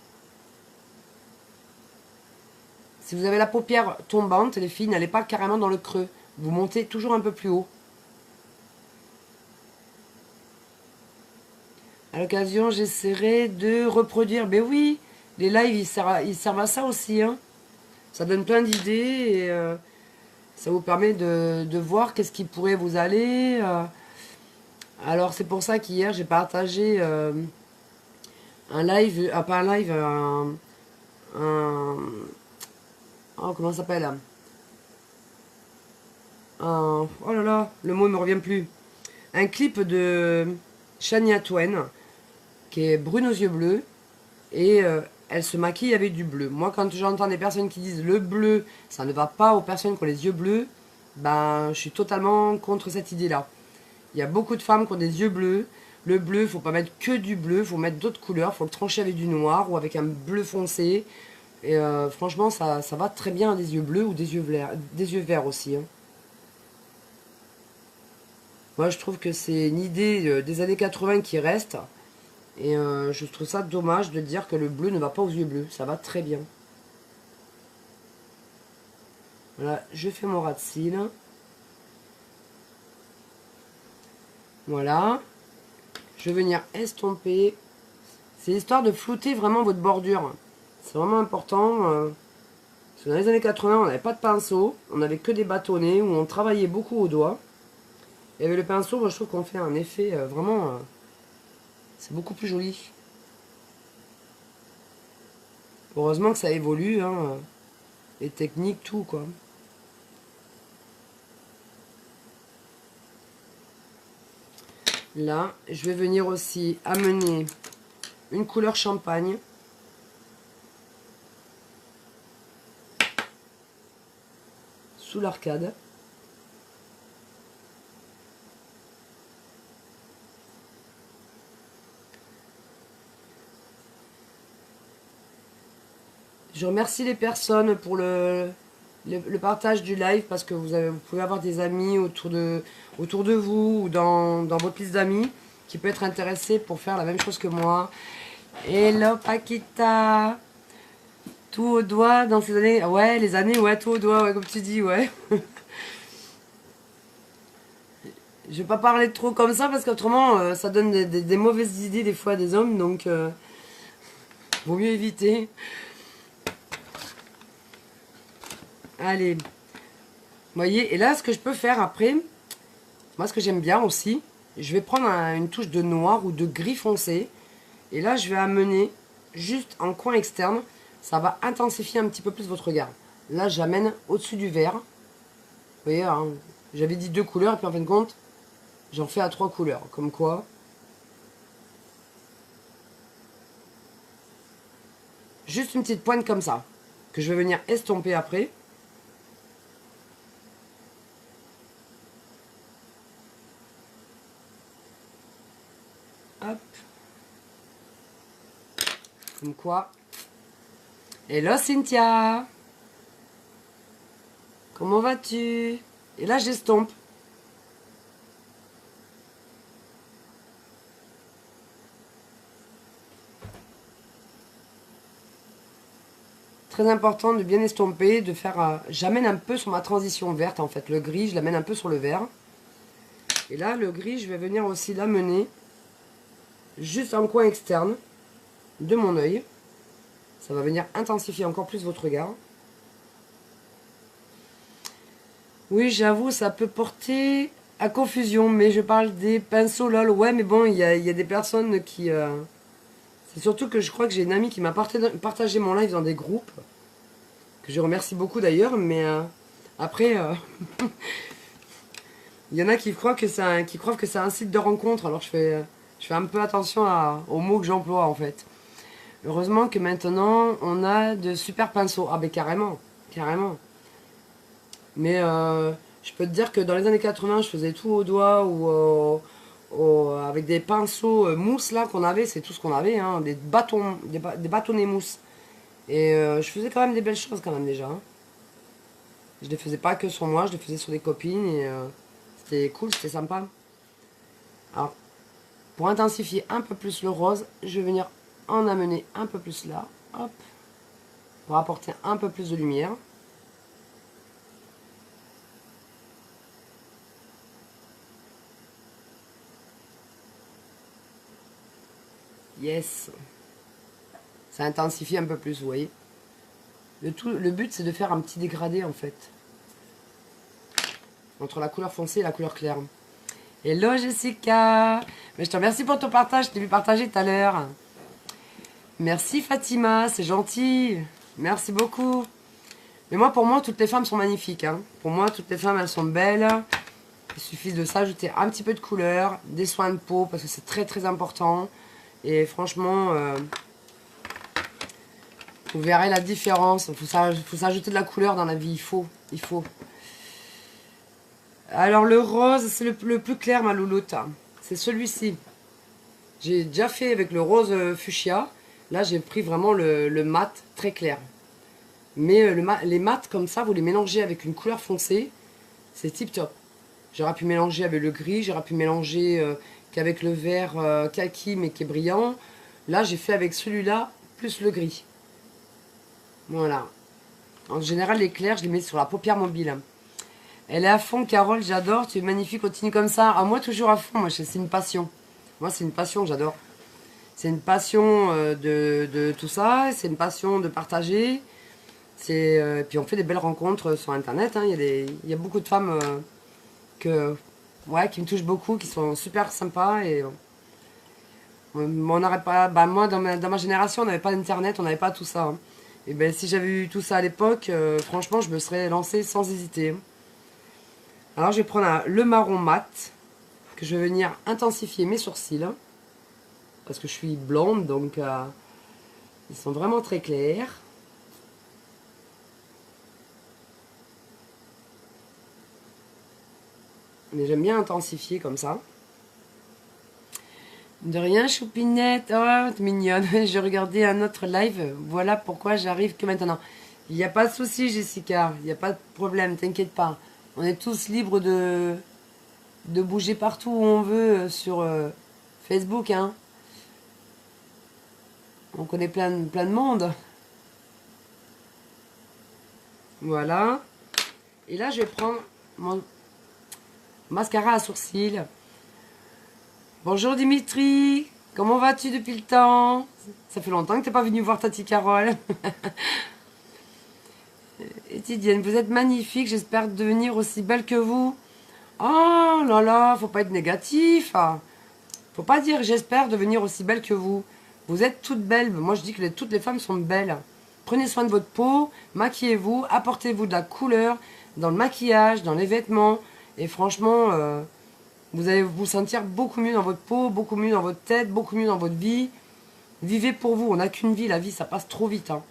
Si vous avez la paupière tombante, les filles, n'allez pas carrément dans le creux. Vous montez toujours un peu plus haut. À l'occasion, j'essaierai de reproduire. Ben oui, les lives, ils servent à ça aussi. Hein. Ça donne plein d'idées et ça vous permet de voir qu'est-ce qui pourrait vous aller. Alors, c'est pour ça qu'hier, j'ai partagé un live, pas un live, oh, comment ça s'appelle oh là là, le mot ne me revient plus. Un clip de Shania Twain, qui est brune aux yeux bleus, et elle se maquille avec du bleu. Moi, quand j'entends des personnes qui disent le bleu, ça ne va pas aux personnes qui ont les yeux bleus, ben, je suis totalement contre cette idée-là. Il y a beaucoup de femmes qui ont des yeux bleus. Le bleu, il ne faut pas mettre que du bleu, il faut mettre d'autres couleurs, il faut le trancher avec du noir ou avec un bleu foncé. Et franchement, ça va très bien à des yeux bleus ou des yeux verts aussi. Hein. Moi, je trouve que c'est une idée des années 80 qui reste. Et je trouve ça dommage de dire que le bleu ne va pas aux yeux bleus. Ça va très bien. Voilà, je fais mon ras de cils. Voilà. Je vais venir estomper. C'est histoire de flouter vraiment votre bordure. C'est vraiment important. Parce que dans les années 80, on n'avait pas de pinceau. On n'avait que des bâtonnets où on travaillait beaucoup au doigt. Et avec le pinceau, moi, je trouve qu'on fait un effet vraiment... c'est beaucoup plus joli. Heureusement que ça évolue, hein, les techniques, tout quoi. Là, je vais venir aussi amener une couleur champagne. Sous l'arcade. Je remercie les personnes pour le partage du live parce que vous pouvez avoir des amis autour de vous ou dans votre liste d'amis qui peut être intéressés pour faire la même chose que moi. Hello Paquita. Tout au doigt dans ces années. Ouais, les années, ouais, tout au doigt, ouais, comme tu dis, ouais. Je vais pas parler trop comme ça parce qu'autrement ça donne des mauvaises idées des fois à des hommes, donc vaut mieux éviter. Allez, vous voyez, et là ce que je peux faire après, moi ce que j'aime bien aussi, je vais prendre une touche de noir ou de gris foncé, et là je vais amener juste en coin externe, ça va intensifier un petit peu plus votre regard. Là j'amène au-dessus du vert, vous voyez, hein, j'avais dit 2 couleurs, et puis en fin de compte, j'en fais à 3 couleurs, comme quoi. Juste une petite pointe comme ça, que je vais venir estomper après. Hop. Comme quoi. Hello Cynthia. Comment vas-tu? Et là j'estompe. Très important de bien estomper, de faire... j'amène un peu sur ma transition verte en fait. Le gris, je l'amène un peu sur le vert. Et là, le gris, je vais venir aussi l'amener juste en coin externe de mon œil. Ça va venir intensifier encore plus votre regard. Oui, j'avoue, ça peut porter à confusion, mais je parle des pinceaux LOL. Ouais, mais bon, il y a des personnes qui... C'est surtout que je crois que j'ai une amie qui m'a partagé mon live dans des groupes, que je remercie beaucoup d'ailleurs, mais après... il y en a qui croient que c'est un site de rencontre, alors je fais un peu attention aux mots que j'emploie en fait. Heureusement que maintenant on a de super pinceaux. Ah ben carrément, carrément. Mais je peux te dire que dans les années 80, je faisais tout au doigt ou avec des pinceaux mousse là qu'on avait, c'est tout ce qu'on avait, hein, des bâtonnets mousse. Et je faisais quand même des belles choses quand même déjà. Hein. Je les faisais pas que sur moi, je les faisais sur des copines et c'était cool, c'était sympa. Alors, Pour intensifier un peu plus le rose, je vais venir en amener un peu plus là. Hop. Pour apporter un peu plus de lumière. Yes. Ça intensifie un peu plus, vous voyez. Le but, c'est de faire un petit dégradé, en fait. Entre la couleur foncée et la couleur claire. Hello, Jessica. Mais je te remercie pour ton partage. Je t'ai vu partager tout à l'heure. Merci, Fatima. C'est gentil. Merci beaucoup. Mais moi, pour moi, toutes les femmes sont magnifiques. Hein. Pour moi, toutes les femmes, elles sont belles. Il suffit de s'ajouter un petit peu de couleur, des soins de peau, parce que c'est très, très important. Et franchement... vous verrez la différence. Il faut s'ajouter de la couleur dans la vie. Il faut. Alors le rose, c'est le plus clair, ma louloute. C'est celui-ci. J'ai déjà fait avec le rose fuchsia. Là, j'ai pris vraiment le mat très clair. Mais les mats comme ça, vous les mélangez avec une couleur foncée. C'est tip top. J'aurais pu mélanger avec le gris. J'aurais pu mélanger qu'avec le vert kaki, mais qui est brillant. Là, j'ai fait avec celui-là, plus le gris. Voilà. En général, les clairs, je les mets sur la paupière mobile. Elle est à fond, Carole, j'adore. Tu es magnifique, continue comme ça. Ah, moi, toujours à fond. Moi, c'est une passion. Moi, c'est une passion, j'adore. C'est une passion de tout ça. C'est une passion de partager. Puis on fait des belles rencontres sur Internet. Hein. Il y a beaucoup de femmes qui me touchent beaucoup, qui sont super sympas. Et on n'aurait pas... moi, dans ma génération, on n'avait pas d'Internet, on n'avait pas tout ça. Hein. Et ben si j'avais eu tout ça à l'époque, franchement, je me serais lancée sans hésiter. Alors, je vais prendre le marron mat, que je vais venir intensifier mes sourcils. Parce que je suis blonde, donc ils sont vraiment très clairs. Mais j'aime bien intensifier comme ça. De rien, Choupinette. Oh, t'es mignonne. J'ai regardé un autre live. Voilà pourquoi j'arrive que maintenant. Il n'y a pas de souci, Jessica. Il n'y a pas de problème, t'inquiète pas. On est tous libres de bouger partout où on veut sur Facebook. Hein. On connaît plein de monde. Voilà. Et là, je vais prendre mon mascara à sourcils. Bonjour Dimitri, comment vas-tu depuis le temps? Ça fait longtemps que tu n'es pas venu voir Tati Carole. Etidienne, vous êtes magnifique, j'espère devenir aussi belle que vous. Oh là là, faut pas être négatif. Faut pas dire j'espère devenir aussi belle que vous. Vous êtes toutes belles. Moi je dis que toutes les femmes sont belles. Prenez soin de votre peau, maquillez-vous, apportez-vous de la couleur dans le maquillage, dans les vêtements. Et franchement... vous allez vous sentir beaucoup mieux dans votre peau, beaucoup mieux dans votre tête, beaucoup mieux dans votre vie. Vivez pour vous, on n'a qu'une vie, la vie ça passe trop vite. Hein.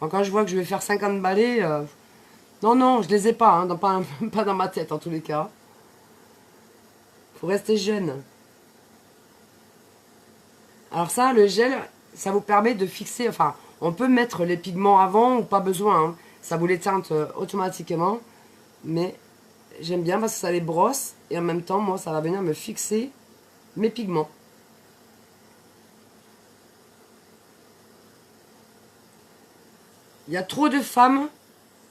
Quand je vois que je vais faire 50 balais, non, je les ai pas, hein, pas dans ma tête en tous les cas. Faut rester jeune. Alors ça, le gel, ça vous permet de fixer, enfin, on peut mettre les pigments avant ou pas besoin. Hein. Ça vous les teinte automatiquement, mais... j'aime bien parce que ça les brosse et en même temps, moi, ça va venir me fixer mes pigments. Il y a trop de femmes,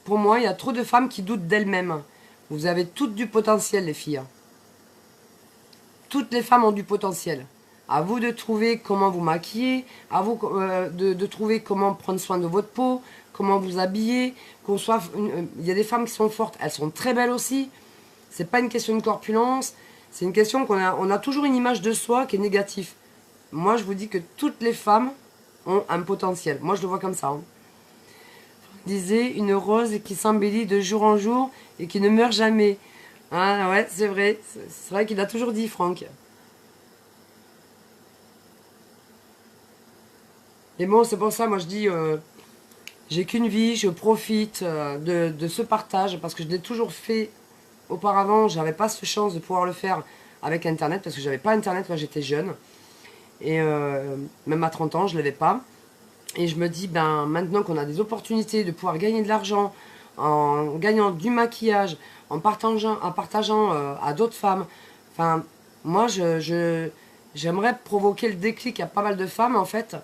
pour moi, il y a trop de femmes qui doutent d'elles-mêmes. Vous avez toutes du potentiel, les filles. Toutes les femmes ont du potentiel. À vous de trouver comment vous maquiller, à vous de trouver comment prendre soin de votre peau, comment vous habiller, il y a des femmes qui sont fortes, elles sont très belles aussi. C'est pas une question de corpulence, c'est une question on a toujours une image de soi qui est négative. Moi, je vous dis que toutes les femmes ont un potentiel. Moi, je le vois comme ça. Hein. Disait une rose qui s'embellit de jour en jour et qui ne meurt jamais. Ah ouais, c'est vrai. C'est vrai qu'il a toujours dit, Franck. Et bon, c'est pour ça, moi, je dis... j'ai qu'une vie, je profite de ce partage parce que je l'ai toujours fait auparavant. J'avais pas cette chance de pouvoir le faire avec Internet parce que j'avais pas Internet quand j'étais jeune. Et même à 30 ans, je l'avais pas. Et je me dis, ben maintenant qu'on a des opportunités de pouvoir gagner de l'argent en gagnant du maquillage, en partageant à d'autres femmes. Enfin, moi, j'aimerais provoquer le déclic à pas mal de femmes, en fait,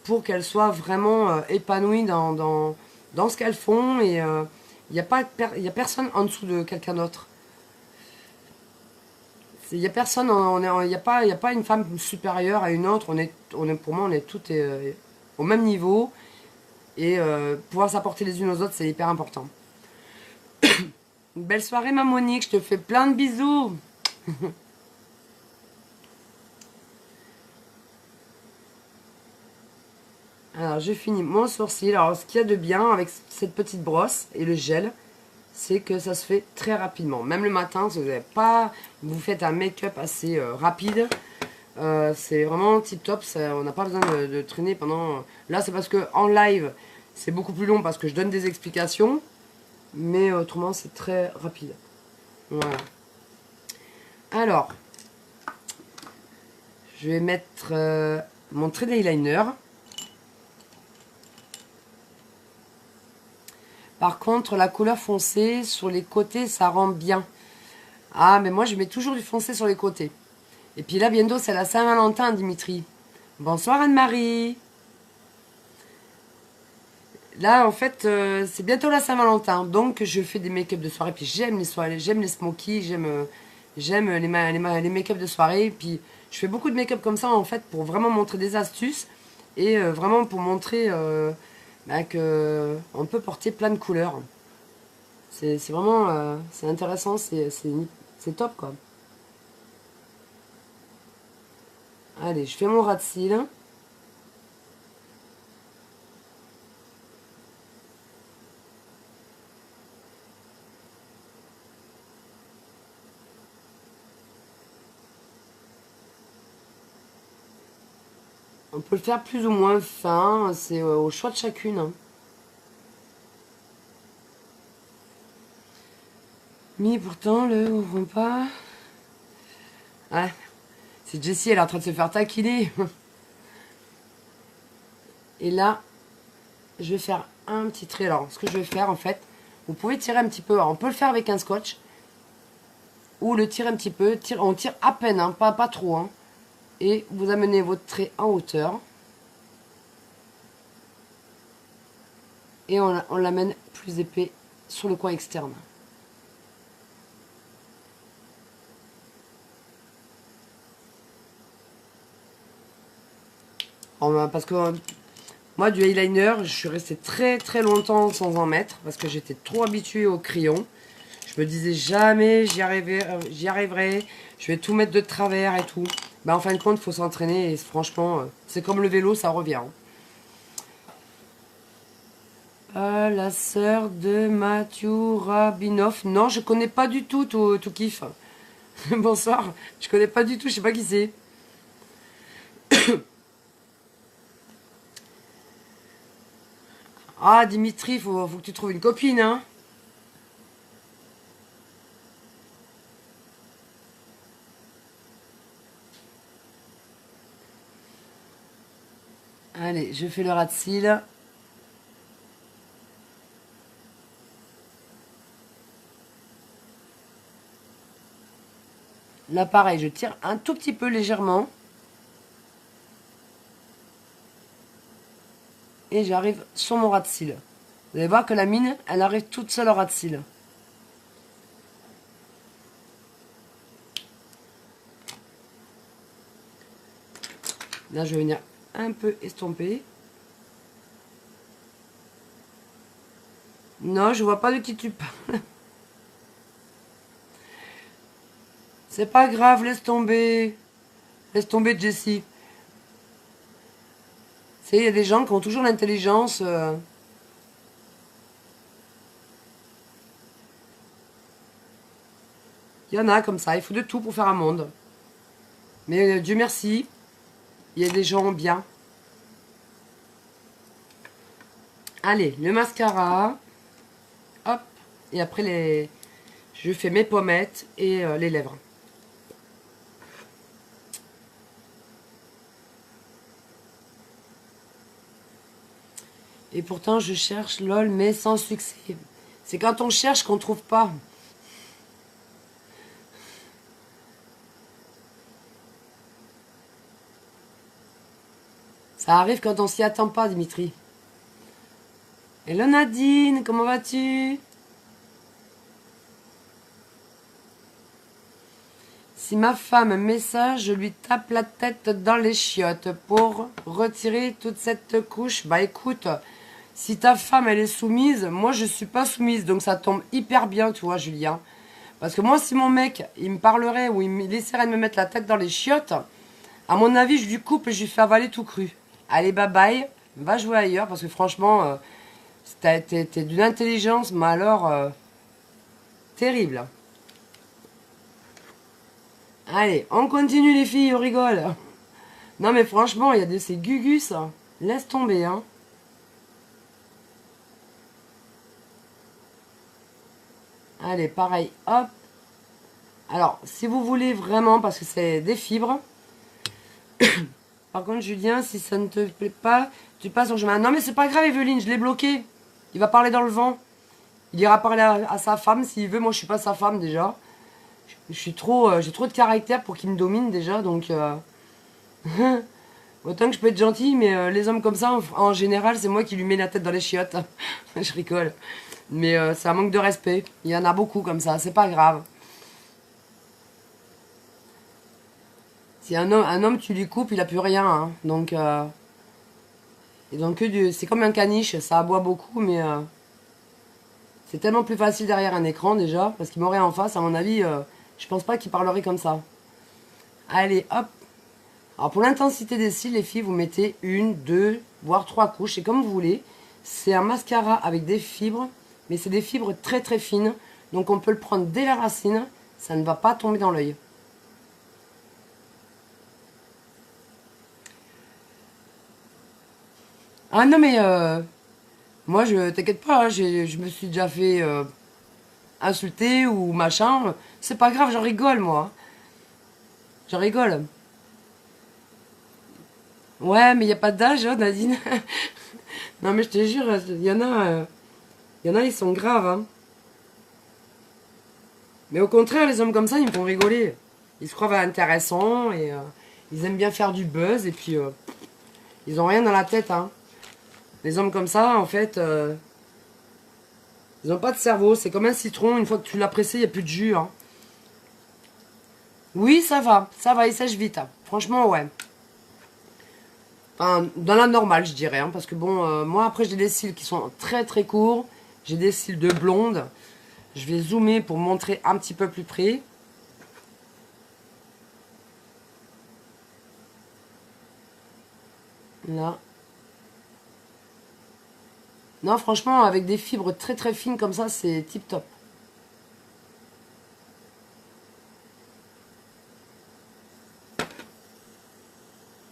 pour qu'elles soient vraiment épanouies dans ce qu'elles font. Et il n'y a, y a personne en dessous de quelqu'un d'autre. Il n'y a personne, il y a pas une femme supérieure à une autre. Pour moi, on est toutes au même niveau. Et pouvoir s'apporter les unes aux autres, c'est hyper important. Une belle soirée, ma Monique. Je te fais plein de bisous. Alors, je finis mon sourcil. Alors, ce qu'il y a de bien avec cette petite brosse et le gel, c'est que ça se fait très rapidement. Même le matin, si vous faites un make-up assez rapide, c'est vraiment tip top. On n'a pas besoin de traîner pendant. Là, c'est parce que en live, c'est beaucoup plus long parce que je donne des explications, mais autrement, c'est très rapide. Voilà. Alors, je vais mettre mon trait d'eyeliner. Par contre, la couleur foncée, sur les côtés, ça rend bien. Ah, mais moi, je mets toujours du foncé sur les côtés. Et puis là, bientôt, c'est la Saint-Valentin, Dimitri. Bonsoir, Anne-Marie. Là, en fait, c'est bientôt la Saint-Valentin. Donc, je fais des make-up de soirée. Puis, j'aime les soirées, j'aime les smokies, j'aime les make-up de soirée. Et puis, je fais beaucoup de make-up comme ça, en fait, pour vraiment montrer des astuces. Et vraiment pour montrer que on peut porter plein de couleurs. C'est vraiment c'est intéressant, c'est top quoi. Allez, je fais mon ras de cils. On peut le faire plus ou moins fin, c'est au choix de chacune. Hein. Mais pourtant, le ouvrons pas. Ah, c'est Jessie, elle est en train de se faire taquiner. Et là, je vais faire un petit trait. Alors, ce que je vais faire, en fait, vous pouvez tirer un petit peu. Alors, on peut le faire avec un scotch. Ou le tirer un petit peu. On tire à peine, hein, pas trop. Hein. Et vous amenez votre trait en hauteur. Et on l'amène plus épais sur le coin externe. Parce que moi, du eyeliner, je suis restée très très longtemps sans en mettre. Parce que j'étais trop habituée au crayon. Je me disais jamais j'y arriverai. Je vais tout mettre de travers et tout. Ben, en fin de compte, il faut s'entraîner. Et franchement, c'est comme le vélo, ça revient. La sœur de Mathieu Rabinoff. Non, je connais pas du tout tout kiff. Bonsoir. Je connais pas du tout, je sais pas qui c'est. Ah, Dimitri, faut que tu trouves une copine, hein. Allez, je fais le ras de cils. Là, pareil, je tire un tout petit peu légèrement. Et j'arrive sur mon ras de cils. Vous allez voir que la mine, elle arrive toute seule au ras de cils. Là, je vais venir un peu estomper. Non, je vois pas de qui tu parles. C'est pas grave, laisse tomber. Laisse tomber, Jessie. Il y a des gens qui ont toujours l'intelligence. Il y en a comme ça, il faut de tout pour faire un monde. Mais Dieu merci, il y a des gens bien. Allez, le mascara. Hop. Et après, je fais mes pommettes et les lèvres. Et pourtant, je cherche LOL, mais sans succès. C'est quand on cherche qu'on trouve pas. Ça arrive quand on s'y attend pas, Dimitri. Hello Nadine, comment vas-tu? Si ma femme met ça, je lui tape la tête dans les chiottes pour retirer toute cette couche. Bah écoute, si ta femme elle est soumise, moi je suis pas soumise, donc ça tombe hyper bien, tu vois, Julien. Parce que moi, si mon mec, il me parlerait ou il me laisserait de me mettre la tête dans les chiottes, à mon avis, je lui coupe et je lui fais avaler tout cru. Allez, bye bye, va jouer ailleurs, parce que franchement, t'es d'une intelligence, mais alors, terrible. Allez, on continue les filles, on rigole. Non mais franchement, il y a de ces gugus, laisse tomber, hein. Allez, pareil, hop. Alors, si vous voulez vraiment, parce que c'est des fibres. Par contre, Julien, si ça ne te plaît pas, tu passes au chemin. Non mais c'est pas grave, Evelyne, je l'ai bloqué. Il va parler dans le vent. Il ira parler à sa femme s'il veut. Moi, je suis pas sa femme déjà. J'ai trop de caractère pour qu'il me domine déjà, donc autant que je peux être gentille, mais les hommes comme ça, en général, c'est moi qui lui mets la tête dans les chiottes. Je rigole. Mais c'est un manque de respect. Il y en a beaucoup comme ça, c'est pas grave. Si un homme, tu lui coupes, il a plus rien, hein. Donc, et donc c'est comme un caniche, ça aboie beaucoup, mais c'est tellement plus facile derrière un écran déjà, parce qu'il m'aurait en face, à mon avis, je pense pas qu'il parlerait comme ça. Allez, hop. Alors pour l'intensité des cils, les filles, vous mettez une, deux, voire trois couches, c'est comme vous voulez. C'est un mascara avec des fibres, mais c'est des fibres très très fines, donc on peut le prendre dès la racine, ça ne va pas tomber dans l'œil. Ah non mais moi je t'inquiète pas, hein, je me suis déjà fait insulter ou machin, c'est pas grave, j'en rigole moi. J'en rigole. Ouais, mais il n'y a pas d'âge, hein, Nadine. Non, mais je te jure, il y en a, ils sont graves, hein. Mais au contraire, les hommes comme ça, ils me font rigoler. Ils se croient intéressants et ils aiment bien faire du buzz et puis ils ont rien dans la tête, hein. Les hommes comme ça, en fait, ils ont pas de cerveau. C'est comme un citron, une fois que tu l'as pressé, il n'y a plus de jus, hein. Oui, ça va, il sèche vite, hein. Franchement, ouais. Enfin, dans la normale, je dirais, hein, parce que bon, moi après j'ai des cils qui sont très très courts, j'ai des cils de blonde. Je vais zoomer pour montrer un petit peu plus près. Là. Non, franchement, avec des fibres très très fines comme ça, c'est tip top.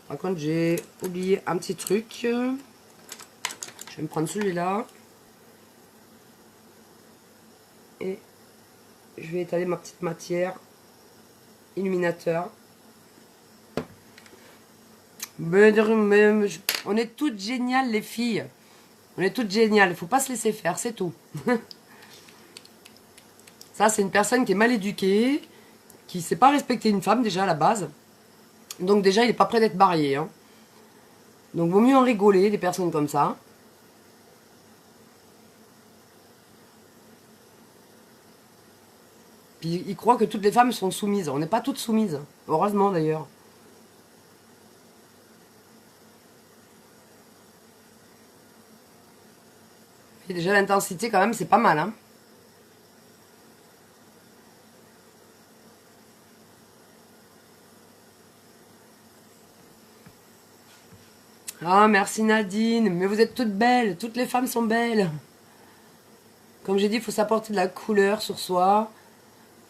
Par contre, j'ai oublié un petit truc. Je vais me prendre celui-là. Et je vais étaler ma petite matière illuminateur. On est toutes géniales, les filles. On est toutes géniales. Il faut pas se laisser faire, c'est tout. Ça, c'est une personne qui est mal éduquée, qui ne sait pas respecter une femme déjà à la base. Donc déjà, il n'est pas prêt d'être marié, hein. Donc vaut mieux en rigoler, des personnes comme ça. Puis il croit que toutes les femmes sont soumises. On n'est pas toutes soumises. Heureusement d'ailleurs. Et déjà l'intensité quand même, c'est pas mal, hein. Ah, merci Nadine. Mais vous êtes toutes belles. Toutes les femmes sont belles. Comme j'ai dit, il faut s'apporter de la couleur sur soi.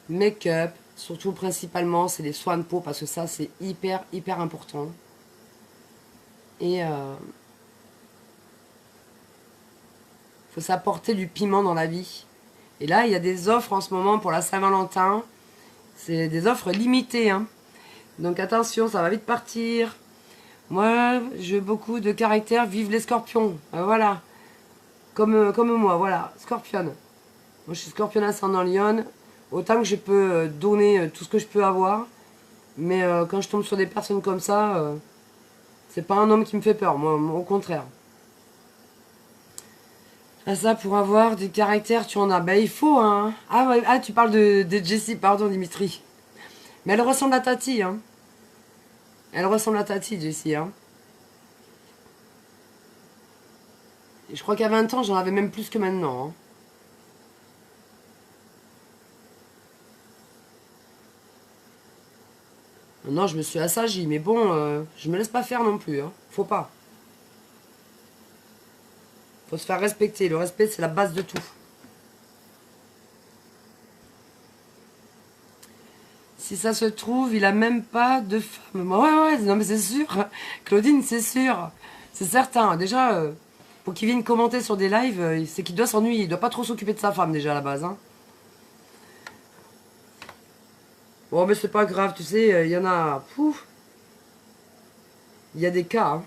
Make-up. Surtout, principalement, c'est les soins de peau. Parce que ça, c'est hyper, hyper important. Et faut s'apporter du piment dans la vie. Et là, il y a des offres en ce moment pour la Saint-Valentin. C'est des offres limitées, hein. Donc attention, ça va vite partir. Moi, j'ai beaucoup de caractère. Vive les scorpions. Voilà. Comme moi, voilà. Scorpion. Moi, je suis scorpion ascendant Lion. Autant que je peux donner tout ce que je peux avoir. Mais quand je tombe sur des personnes comme ça, C'est pas un homme qui me fait peur, moi, au contraire. Ah, ça, pour avoir du caractère, tu en as. Ben, il faut, hein. Ah, ouais, ah tu parles de Jessie, pardon, Dimitri. Mais elle ressemble à Tati, hein. Elle ressemble à Tati, Jessie, hein. Et je crois qu'à 20 ans, j'en avais même plus que maintenant, hein. Non, je me suis assagie, mais bon, je me laisse pas faire non plus, hein. Faut pas. Faut se faire respecter. Le respect, c'est la base de tout. Si ça se trouve, il a même pas de femme. Ouais, ouais, non, mais c'est sûr. Claudine, c'est sûr. C'est certain. Déjà, pour qu'il vienne commenter sur des lives, c'est qu'il doit s'ennuyer. Il doit pas trop s'occuper de sa femme, déjà, à la base, hein. Bon, mais c'est pas grave, tu sais, il y en a. Pouf. Il y a des cas, hein.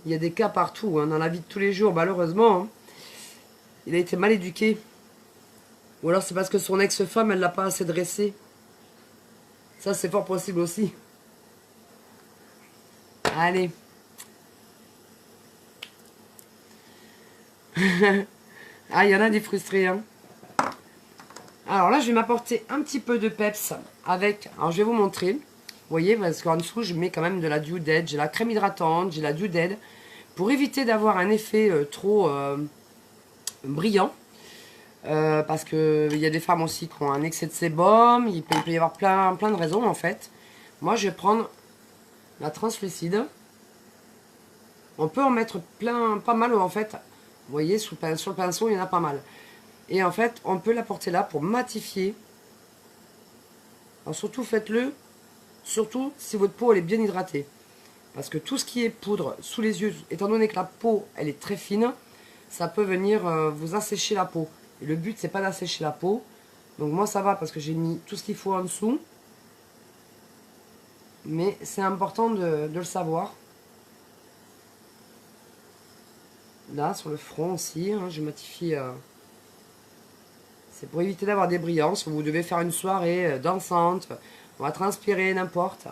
Il y a des cas partout, hein, dans la vie de tous les jours, malheureusement, hein. Il a été mal éduqué. Ou alors c'est parce que son ex-femme, elle l'a pas assez dressé. Ça, c'est fort possible aussi. Allez. Ah, il y en a des frustrés, hein. Alors là, je vais m'apporter un petit peu de peps avec... Alors, je vais vous montrer. Vous voyez, parce qu'en dessous, je mets quand même de la Dew Dead. J'ai la crème hydratante, j'ai la Dew Dead. Pour éviter d'avoir un effet trop brillant. Parce qu'il y a des femmes aussi qui ont un excès de sébum. Il peut y avoir plein de raisons, en fait. Moi, je vais prendre la translucide. On peut en mettre pas mal, en fait. Vous voyez, sur le pinceau, il y en a pas mal. Et en fait, on peut l'apporter là pour matifier. Alors surtout, faites-le, surtout si votre peau elle est bien hydratée. Parce que tout ce qui est poudre sous les yeux, étant donné que la peau elle est très fine, ça peut venir vous assécher la peau. Et le but, c'est pas d'assécher la peau. Donc moi, ça va parce que j'ai mis tout ce qu'il faut en dessous. Mais c'est important de le savoir. Là, sur le front aussi, hein, je matifie... c'est pour éviter d'avoir des brillances. Vous devez faire une soirée dansante. On va transpirer, n'importe.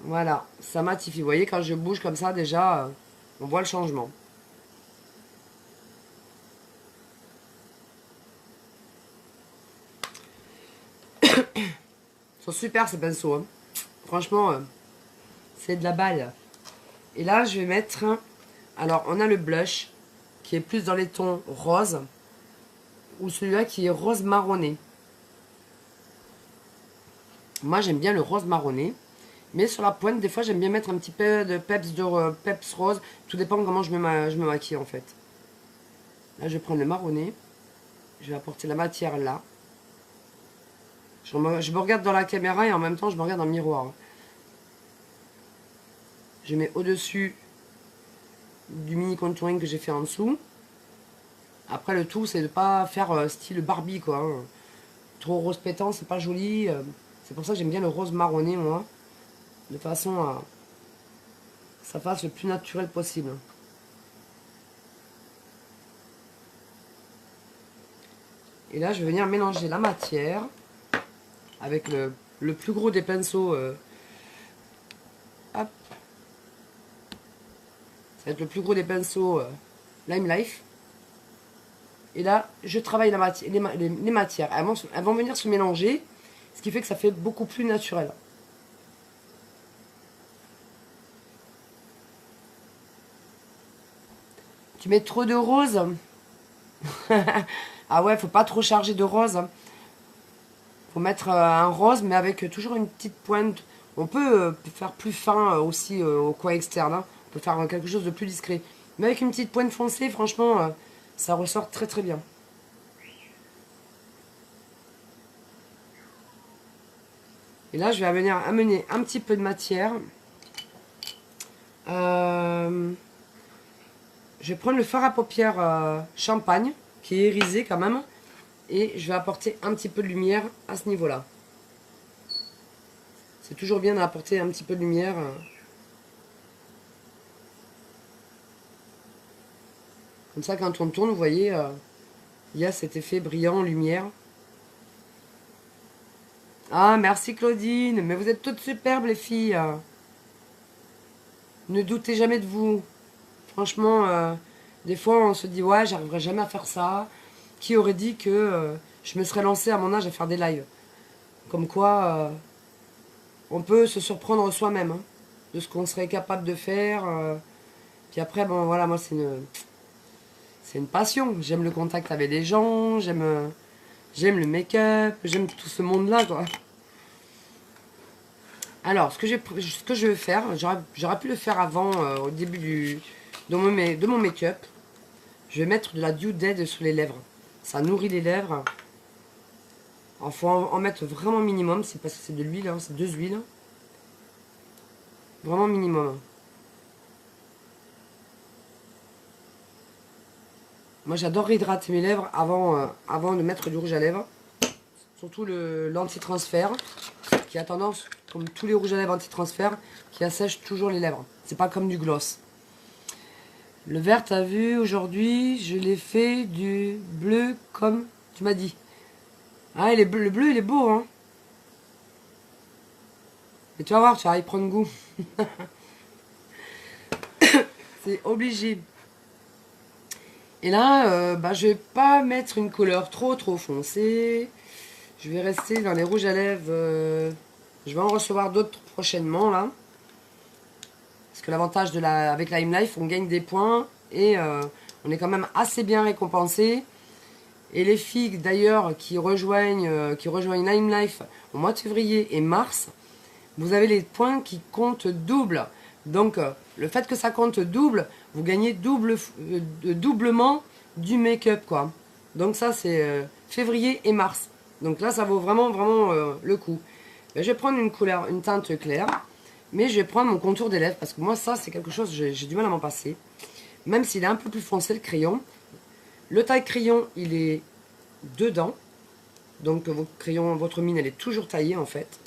Voilà, ça matifie. Vous voyez, quand je bouge comme ça, déjà, on voit le changement. Ils sont super ces pinceaux, hein. Franchement, c'est de la balle. Et là, je vais mettre... Alors, on a le blush, qui est plus dans les tons roses. Ou celui-là qui est rose marronné. Moi, j'aime bien le rose marronné. Mais sur la pointe, des fois, j'aime bien mettre un petit peu de peps rose. Tout dépend de comment je me maquille, en fait. Là, je vais prendre le marronné. Je vais apporter la matière là. Je me regarde dans la caméra et en même temps, je me regarde dans le miroir. Je mets au-dessus du mini contouring que j'ai fait en dessous. Après, le tout, c'est de pas faire style Barbie, quoi, hein. Trop rose pétant, c'est pas joli. C'est pour ça que j'aime bien le rose marronné, moi. De façon à que ça fasse le plus naturel possible. Et là, je vais venir mélanger la matière avec le plus gros des pinceaux. Hop. Ça va être le plus gros des pinceaux Lime Life. Et là, je travaille les matières. Elles vont venir se mélanger, ce qui fait que ça fait beaucoup plus naturel. Tu mets trop de rose. Ah ouais, faut pas trop charger de rose. Faut mettre un rose, mais avec toujours une petite pointe. On peut faire plus fin aussi au coin externe, hein. On peut faire quelque chose de plus discret. Mais avec une petite pointe foncée, franchement, ça ressort très très bien. Et là, je vais venir amener un petit peu de matière. Je vais prendre le fard à paupières champagne, qui est irisé quand même. Et je vais apporter un petit peu de lumière à ce niveau-là. C'est toujours bien d'apporter un petit peu de lumière. Comme ça, quand on tourne, vous voyez, il y a cet effet brillant, lumière. Ah, merci Claudine. Mais vous êtes toutes superbes, les filles. Ne doutez jamais de vous. Franchement, des fois, on se dit, ouais, j'arriverai jamais à faire ça. Qui aurait dit que je me serais lancée à mon âge à faire des lives? Comme quoi, on peut se surprendre soi-même hein, de ce qu'on serait capable de faire. Puis après, bon, voilà, moi, c'est une passion. J'aime le contact avec les gens, j'aime le make-up, j'aime tout ce monde-là, quoi. Alors, ce que je vais faire, j'aurais pu le faire avant, au début de mon make-up. Je vais mettre de la Dew Dead sur les lèvres. Ça nourrit les lèvres. Il faut en mettre vraiment minimum, c'est parce que c'est de l'huile, hein, c'est deux huiles. Vraiment minimum. Moi j'adore hydrater mes lèvres avant de mettre du rouge à lèvres. Surtout l'anti-transfert, qui a tendance, comme tous les rouges à lèvres anti-transfert, qui assèche toujours les lèvres. C'est pas comme du gloss. Le vert, t'as vu, aujourd'hui, je l'ai fait du bleu comme tu m'as dit. Ah, le bleu, il est beau, hein. Mais tu vas voir, tu vas y prendre goût. C'est obligé. Et là, je vais pas mettre une couleur trop foncée. Je vais rester dans les rouges à lèvres. Je vais en recevoir d'autres prochainement, là. Parce que l'avantage avec la Life, on gagne des points. Et on est quand même assez bien récompensé. Et les filles, d'ailleurs, qui rejoignent Lime Life au mois de février et mars, vous avez les points qui comptent double. Donc, le fait que ça compte double, vous gagnez doublement du make-up, quoi. Donc ça, c'est février et mars. Donc là, ça vaut vraiment le coup. Ben, je vais prendre une teinte claire, mais je vais prendre mon contour des lèvres, parce que moi, ça, c'est quelque chose, j'ai du mal à m'en passer. Même s'il est un peu plus foncé, le crayon. Le taille crayon, il est dedans. Donc, votre mine, elle est toujours taillée, en fait.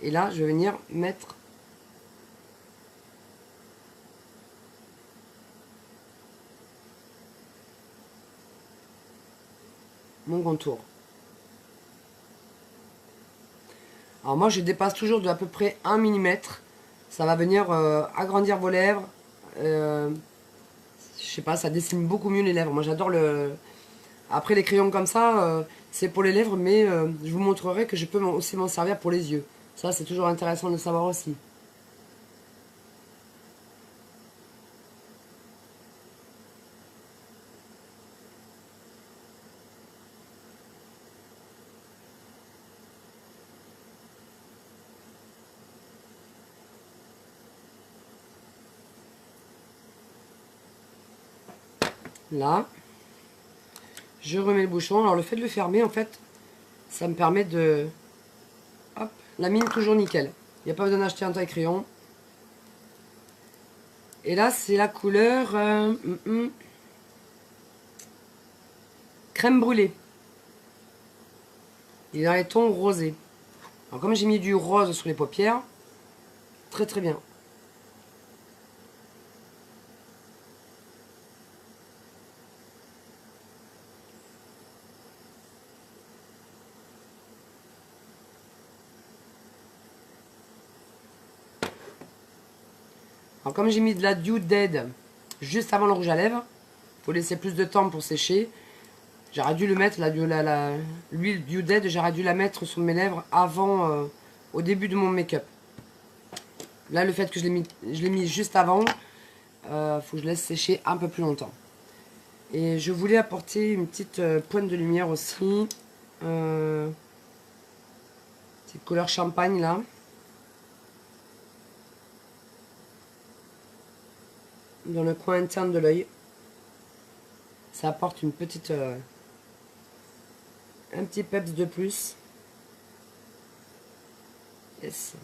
Et là, je vais venir mettre mon contour. Alors moi, je dépasse toujours de à peu près 1 mm. Ça va venir agrandir vos lèvres. Je sais pas, ça dessine beaucoup mieux les lèvres. Moi, j'adore le... Après, les crayons comme ça, c'est pour les lèvres, mais je vous montrerai que je peux aussi m'en servir pour les yeux. Ça, c'est toujours intéressant de savoir aussi. Là, je remets le bouchon. Alors, le fait de le fermer, en fait, ça me permet de... Hop, la mine toujours nickel. Il n'y a pas besoin d'acheter un taille crayon. Et là, c'est la couleur crème brûlée. Il est dans les tons rosés. Alors, comme j'ai mis du rose sur les paupières, très bien. Alors comme j'ai mis de la Dew Dead juste avant le rouge à lèvres, il faut laisser plus de temps pour sécher. J'aurais dû le mettre, l'huile Dew Dead, j'aurais dû la mettre sur mes lèvres avant, au début de mon make-up. Là, le fait que je l'ai mis juste avant, faut que je laisse sécher un peu plus longtemps. Et je voulais apporter une petite pointe de lumière aussi. Cette couleur champagne là. Dans le coin interne de l'œil. Ça apporte une petite... un petit peps de plus. Yes.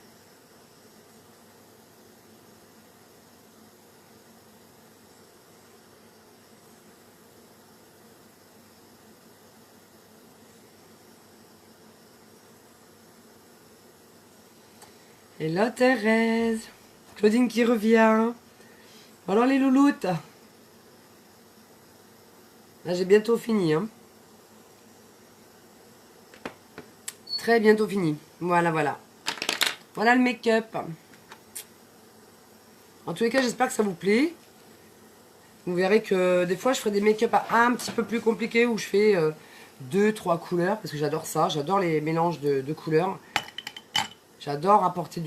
Hello Thérèse. Claudine qui revient. Alors les louloutes. Là j'ai bientôt fini. Hein. serai bientôt fini. Voilà, voilà. Voilà le make-up. En tous les cas, j'espère que ça vous plaît. Vous verrez que des fois, je ferai des make-up un petit peu plus compliqués où je fais 2-3 couleurs parce que j'adore ça. J'adore les mélanges de couleurs. J'adore apporter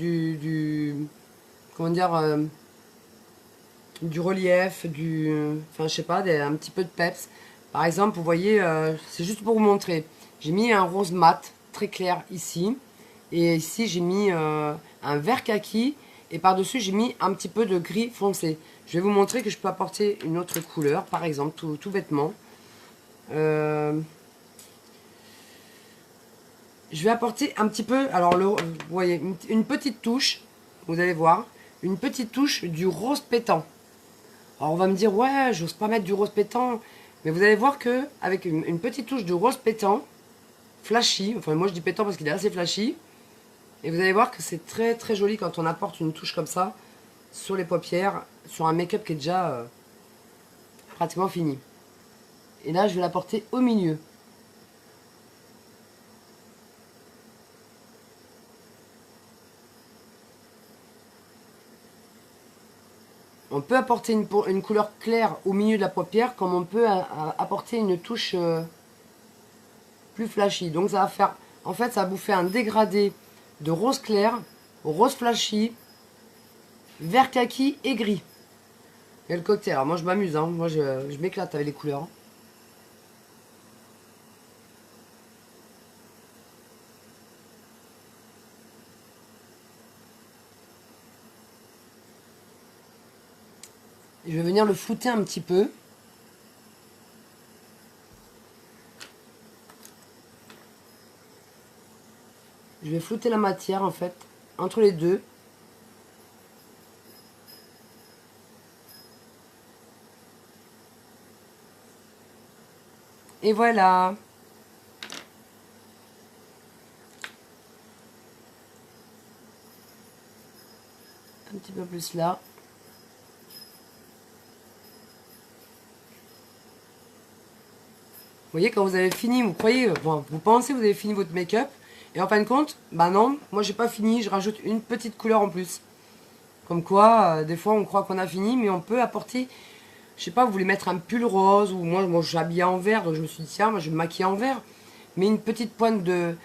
comment dire, du relief, enfin, je sais pas, un petit peu de peps. Par exemple, vous voyez, c'est juste pour vous montrer. J'ai mis un rose mat très clair ici. Et ici, j'ai mis un vert kaki. Et par-dessus, j'ai mis un petit peu de gris foncé. Je vais vous montrer que je peux apporter une autre couleur, par exemple, tout bêtement. Je vais apporter un petit peu, alors vous voyez, une petite touche, vous allez voir, une petite touche du rose pétant. Alors on va me dire, ouais, j'ose pas mettre du rose pétant. Mais vous allez voir que avec une petite touche de rose pétant, flashy, enfin moi je dis pétant parce qu'il est assez flashy. Et vous allez voir que c'est très très joli quand on apporte une touche comme ça sur les paupières, sur un make-up qui est déjà pratiquement fini. Et là je vais l'apporter au milieu. On peut apporter une couleur claire au milieu de la paupière comme on peut apporter une touche plus flashy. Donc ça va faire, en fait ça va vous faire un dégradé de rose clair, rose flashy, vert kaki et gris. Et le cocktail, alors moi je m'amuse, hein. Moi je m'éclate avec les couleurs. Je vais venir le flouter un petit peu. Je vais flouter la matière en fait, entre les deux. Et voilà. Un petit peu plus là. Vous voyez, quand vous avez fini, vous croyez, bon, vous pensez que vous avez fini votre make-up. Et en fin de compte, bah non, moi j'ai pas fini, je rajoute une petite couleur en plus. Comme quoi, des fois on croit qu'on a fini, mais on peut apporter, je sais pas, vous voulez mettre un pull rose, ou moi je suis habillée en vert, donc je me suis dit tiens, moi je vais me maquiller en vert. Mais une petite pointe de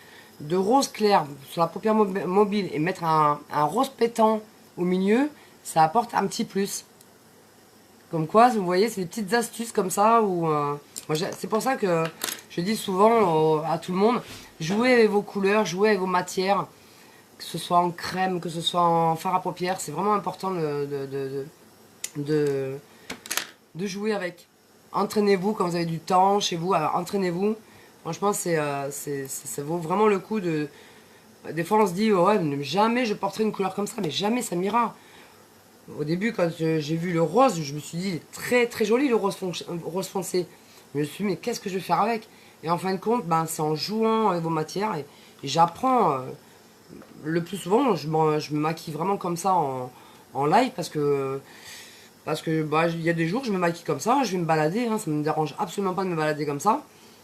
rose clair sur la paupière mobile et mettre un rose pétant au milieu, ça apporte un petit plus. Comme quoi, vous voyez, c'est des petites astuces comme ça. C'est pour ça que je dis souvent à tout le monde, jouez avec vos couleurs, jouez avec vos matières, que ce soit en crème, que ce soit en fard à paupières. C'est vraiment important de, de jouer avec. Entraînez-vous quand vous avez du temps chez vous, alors entraînez-vous. Franchement, ça vaut vraiment le coup de... Des fois, on se dit, ouais, jamais je porterai une couleur comme ça, mais jamais ça m'ira. Au début, quand j'ai vu le rose, je me suis dit, très très joli le rose foncé. Je me suis dit, mais qu'est-ce que je vais faire avec? Et en fin de compte, ben, c'est en jouant avec vos matières et j'apprends. Le plus souvent, je me maquille vraiment comme ça en live parce que bah, il y a des jours, je me maquille comme ça, je vais me balader, hein, ça ne me dérange absolument pas de me balader comme ça,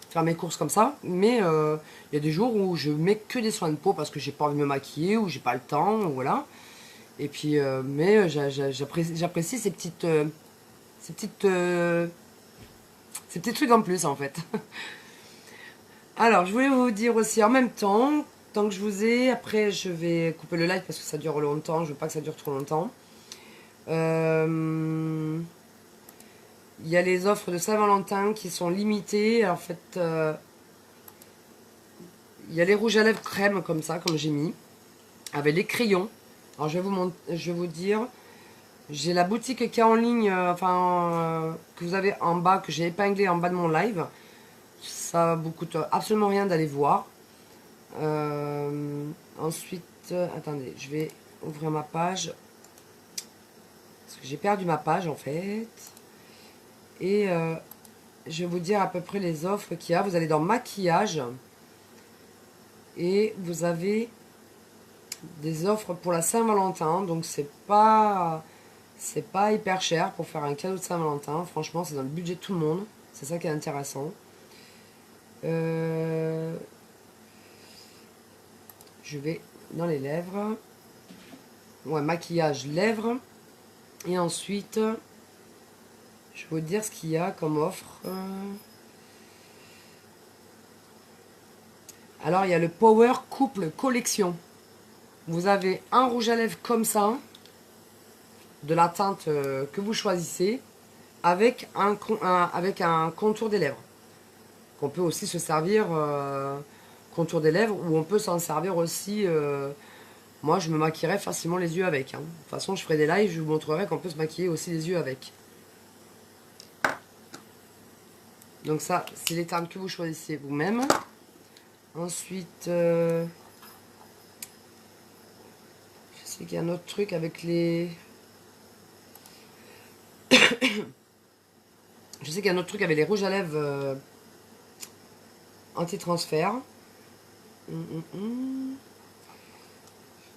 faire mes courses comme ça, mais il y a des jours où je mets que des soins de peau parce que j'ai pas envie de me maquiller ou j'ai pas le temps, ou voilà. Et puis, mais j'apprécie ces petits trucs en plus en fait. Alors, je voulais vous dire aussi en même temps, tant que je vous ai, après je vais couper le live parce que ça dure longtemps, je veux pas que ça dure trop longtemps. Il y a les offres de Saint-Valentin qui sont limitées. En fait, il y a les rouges à lèvres crème comme ça, comme j'ai mis, avec les crayons. Alors je vais vous dire, j'ai la boutique qui est en ligne, que vous avez en bas, que j'ai épinglé en bas de mon live. Ça vous coûte absolument rien d'aller voir. Ensuite, attendez, je vais ouvrir ma page. Parce que j'ai perdu ma page en fait. Et je vais vous dire à peu près les offres qu'il y a. Vous allez dans maquillage. Et vous avez des offres pour la Saint-Valentin. Donc c'est pas hyper cher pour faire un cadeau de Saint-Valentin. Franchement, c'est dans le budget de tout le monde. C'est ça qui est intéressant. je vais dans les lèvres. Ouais, maquillage lèvres. Et ensuite, je vais vous dire ce qu'il y a comme offre. Alors, il y a le Power Couple Collection. Vous avez un rouge à lèvres comme ça, de la teinte que vous choisissez, avec un contour des lèvres. On peut aussi se servir contour des lèvres, ou on peut s'en servir aussi. Moi, je me maquillerais facilement les yeux avec. De toute façon, je ferai des lives, je vous montrerai qu'on peut se maquiller aussi les yeux avec. Donc ça, c'est les teintes que vous choisissez vous-même. Ensuite, je sais qu'il y a un autre truc avec les... je sais qu'il y a un autre truc avec les rouges à lèvres anti-transfert.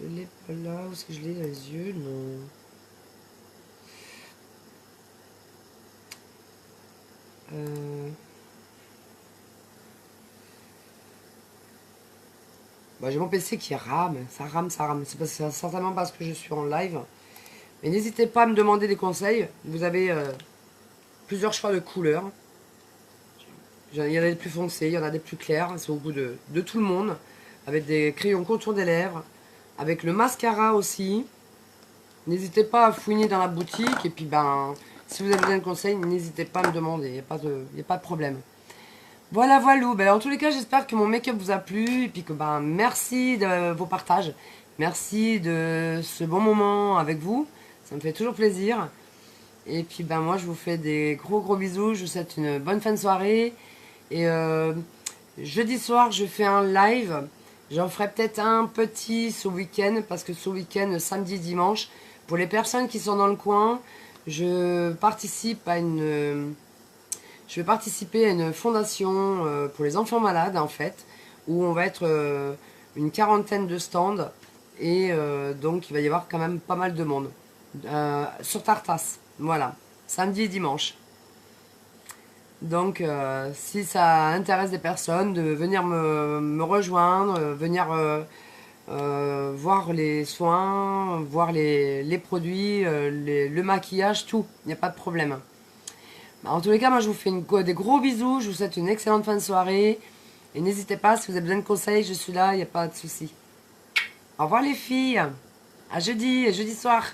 Je l'ai pas là. Où est-ce que je l'ai dans les yeux? Non. Bah, j'ai mon PC qui rame. Ça rame, ça rame. C'est certainement parce que je suis en live. Mais n'hésitez pas à me demander des conseils. Vous avez plusieurs choix de couleurs. Il y en a des plus foncés, il y en a des plus clairs. C'est au goût de tout le monde. Avec des crayons contour des lèvres. Avec le mascara aussi. N'hésitez pas à fouiner dans la boutique. Et puis, ben, si vous avez besoin de conseils, n'hésitez pas à me demander. Il n'y a pas de problème. Voilà, voilà. Ben, en tous les cas, j'espère que mon make-up vous a plu. Et puis que, ben, merci de vos partages. Merci de ce bon moment avec vous. Ça me fait toujours plaisir. Et puis, ben, moi, je vous fais des gros bisous. Je vous souhaite une bonne fin de soirée. Et jeudi soir, je fais un live. J'en ferai peut-être un petit ce week-end. Parce que ce week-end, samedi, dimanche, pour les personnes qui sont dans le coin, je participe à une... Je vais participer à une fondation pour les enfants malades, en fait, où on va être une quarantaine de stands, et donc il va y avoir quand même pas mal de monde. Sur Tartas, voilà, samedi et dimanche. Donc, si ça intéresse des personnes, de venir me rejoindre, venir voir les soins, voir les produits, le maquillage, tout, il n'y a pas de problème. En tous les cas, moi je vous fais des gros bisous, je vous souhaite une excellente fin de soirée. Et n'hésitez pas, si vous avez besoin de conseils, je suis là, il n'y a pas de souci. Au revoir les filles, à jeudi soir.